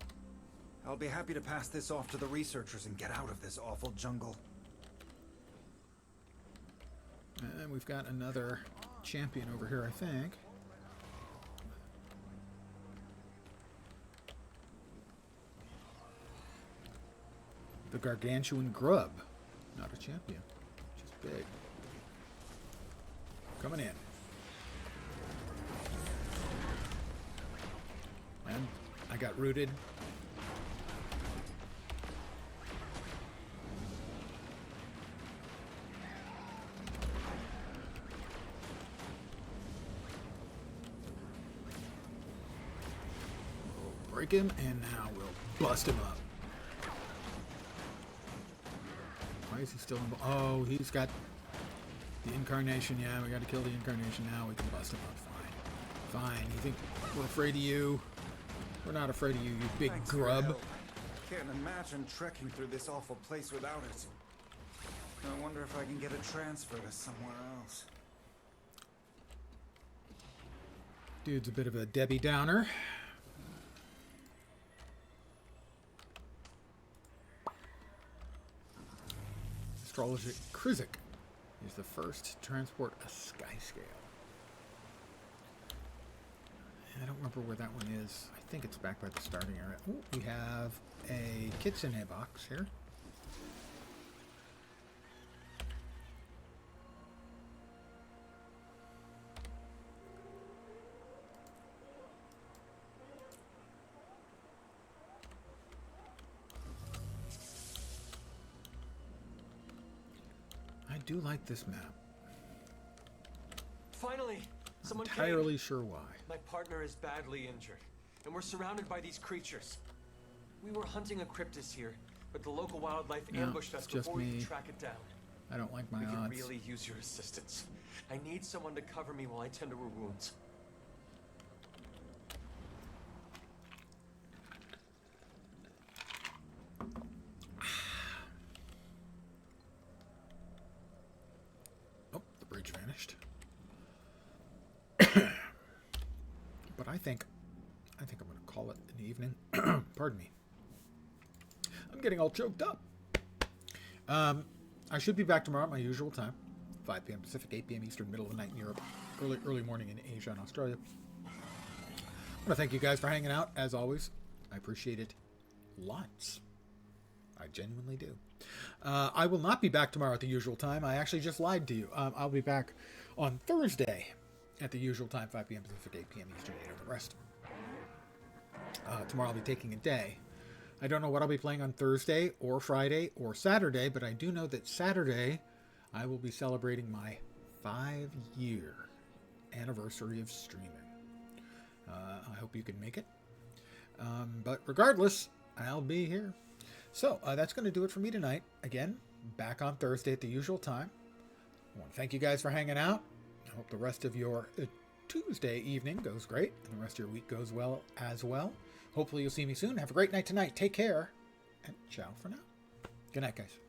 I'll be happy to pass this off to the researchers and get out of this awful jungle. And we've got another champion over here, I think. The gargantuan grub. Not a champion. Just big. Coming in. And I got rooted. We'll break him, and now we'll bust him up. Why is he still in? Oh, he's got the incarnation. Yeah, we got to kill the incarnation now. We can bust him up. Fine. Fine. You think we're afraid of you? We're not afraid of you, you big Thanks grub. Can't imagine trekking through this awful place without it. I wonder if I can get a transfer to somewhere else. Dude's a bit of a Debbie Downer. Astrologer Krizik is the first to transport a sky scale. I don't remember where that one is. I think it's back by the starting area. Ooh, we have a kitsune box here. I do like this map. Finally, someone came. Entirely sure why. My partner is badly injured, and we're surrounded by these creatures. We were hunting a cryptis here, but the local wildlife ambushed us before we could track it down. I don't like my odds. We could really use your assistance. I need someone to cover me while I tend to her wounds. Oh, the bridge vanished. But I think I'm going to call it an evening. Pardon me. I'm getting all choked up. I should be back tomorrow at my usual time, 5 p.m. Pacific, 8 p.m. Eastern, middle of the night in Europe. early morning in Asia and Australia. I want to thank you guys for hanging out, as always. I appreciate it lots. I genuinely do. I will not be back tomorrow at the usual time. I actually just lied to you. I'll be back on Thursday at the usual time, 5 p.m. Pacific, 8 p.m. Eastern, and the rest. Tomorrow I'll be taking a day. I don't know what I'll be playing on Thursday or Friday or Saturday, but I do know that Saturday I will be celebrating my 5-year anniversary of streaming. I hope you can make it. But regardless, I'll be here. So that's going to do it for me tonight. Again, back on Thursday at the usual time. I want to thank you guys for hanging out. I hope the rest of your Tuesday evening goes great, and the rest of your week goes well as well. Hopefully you'll see me soon. Have a great night tonight. Take care, and ciao for now. Good night, guys.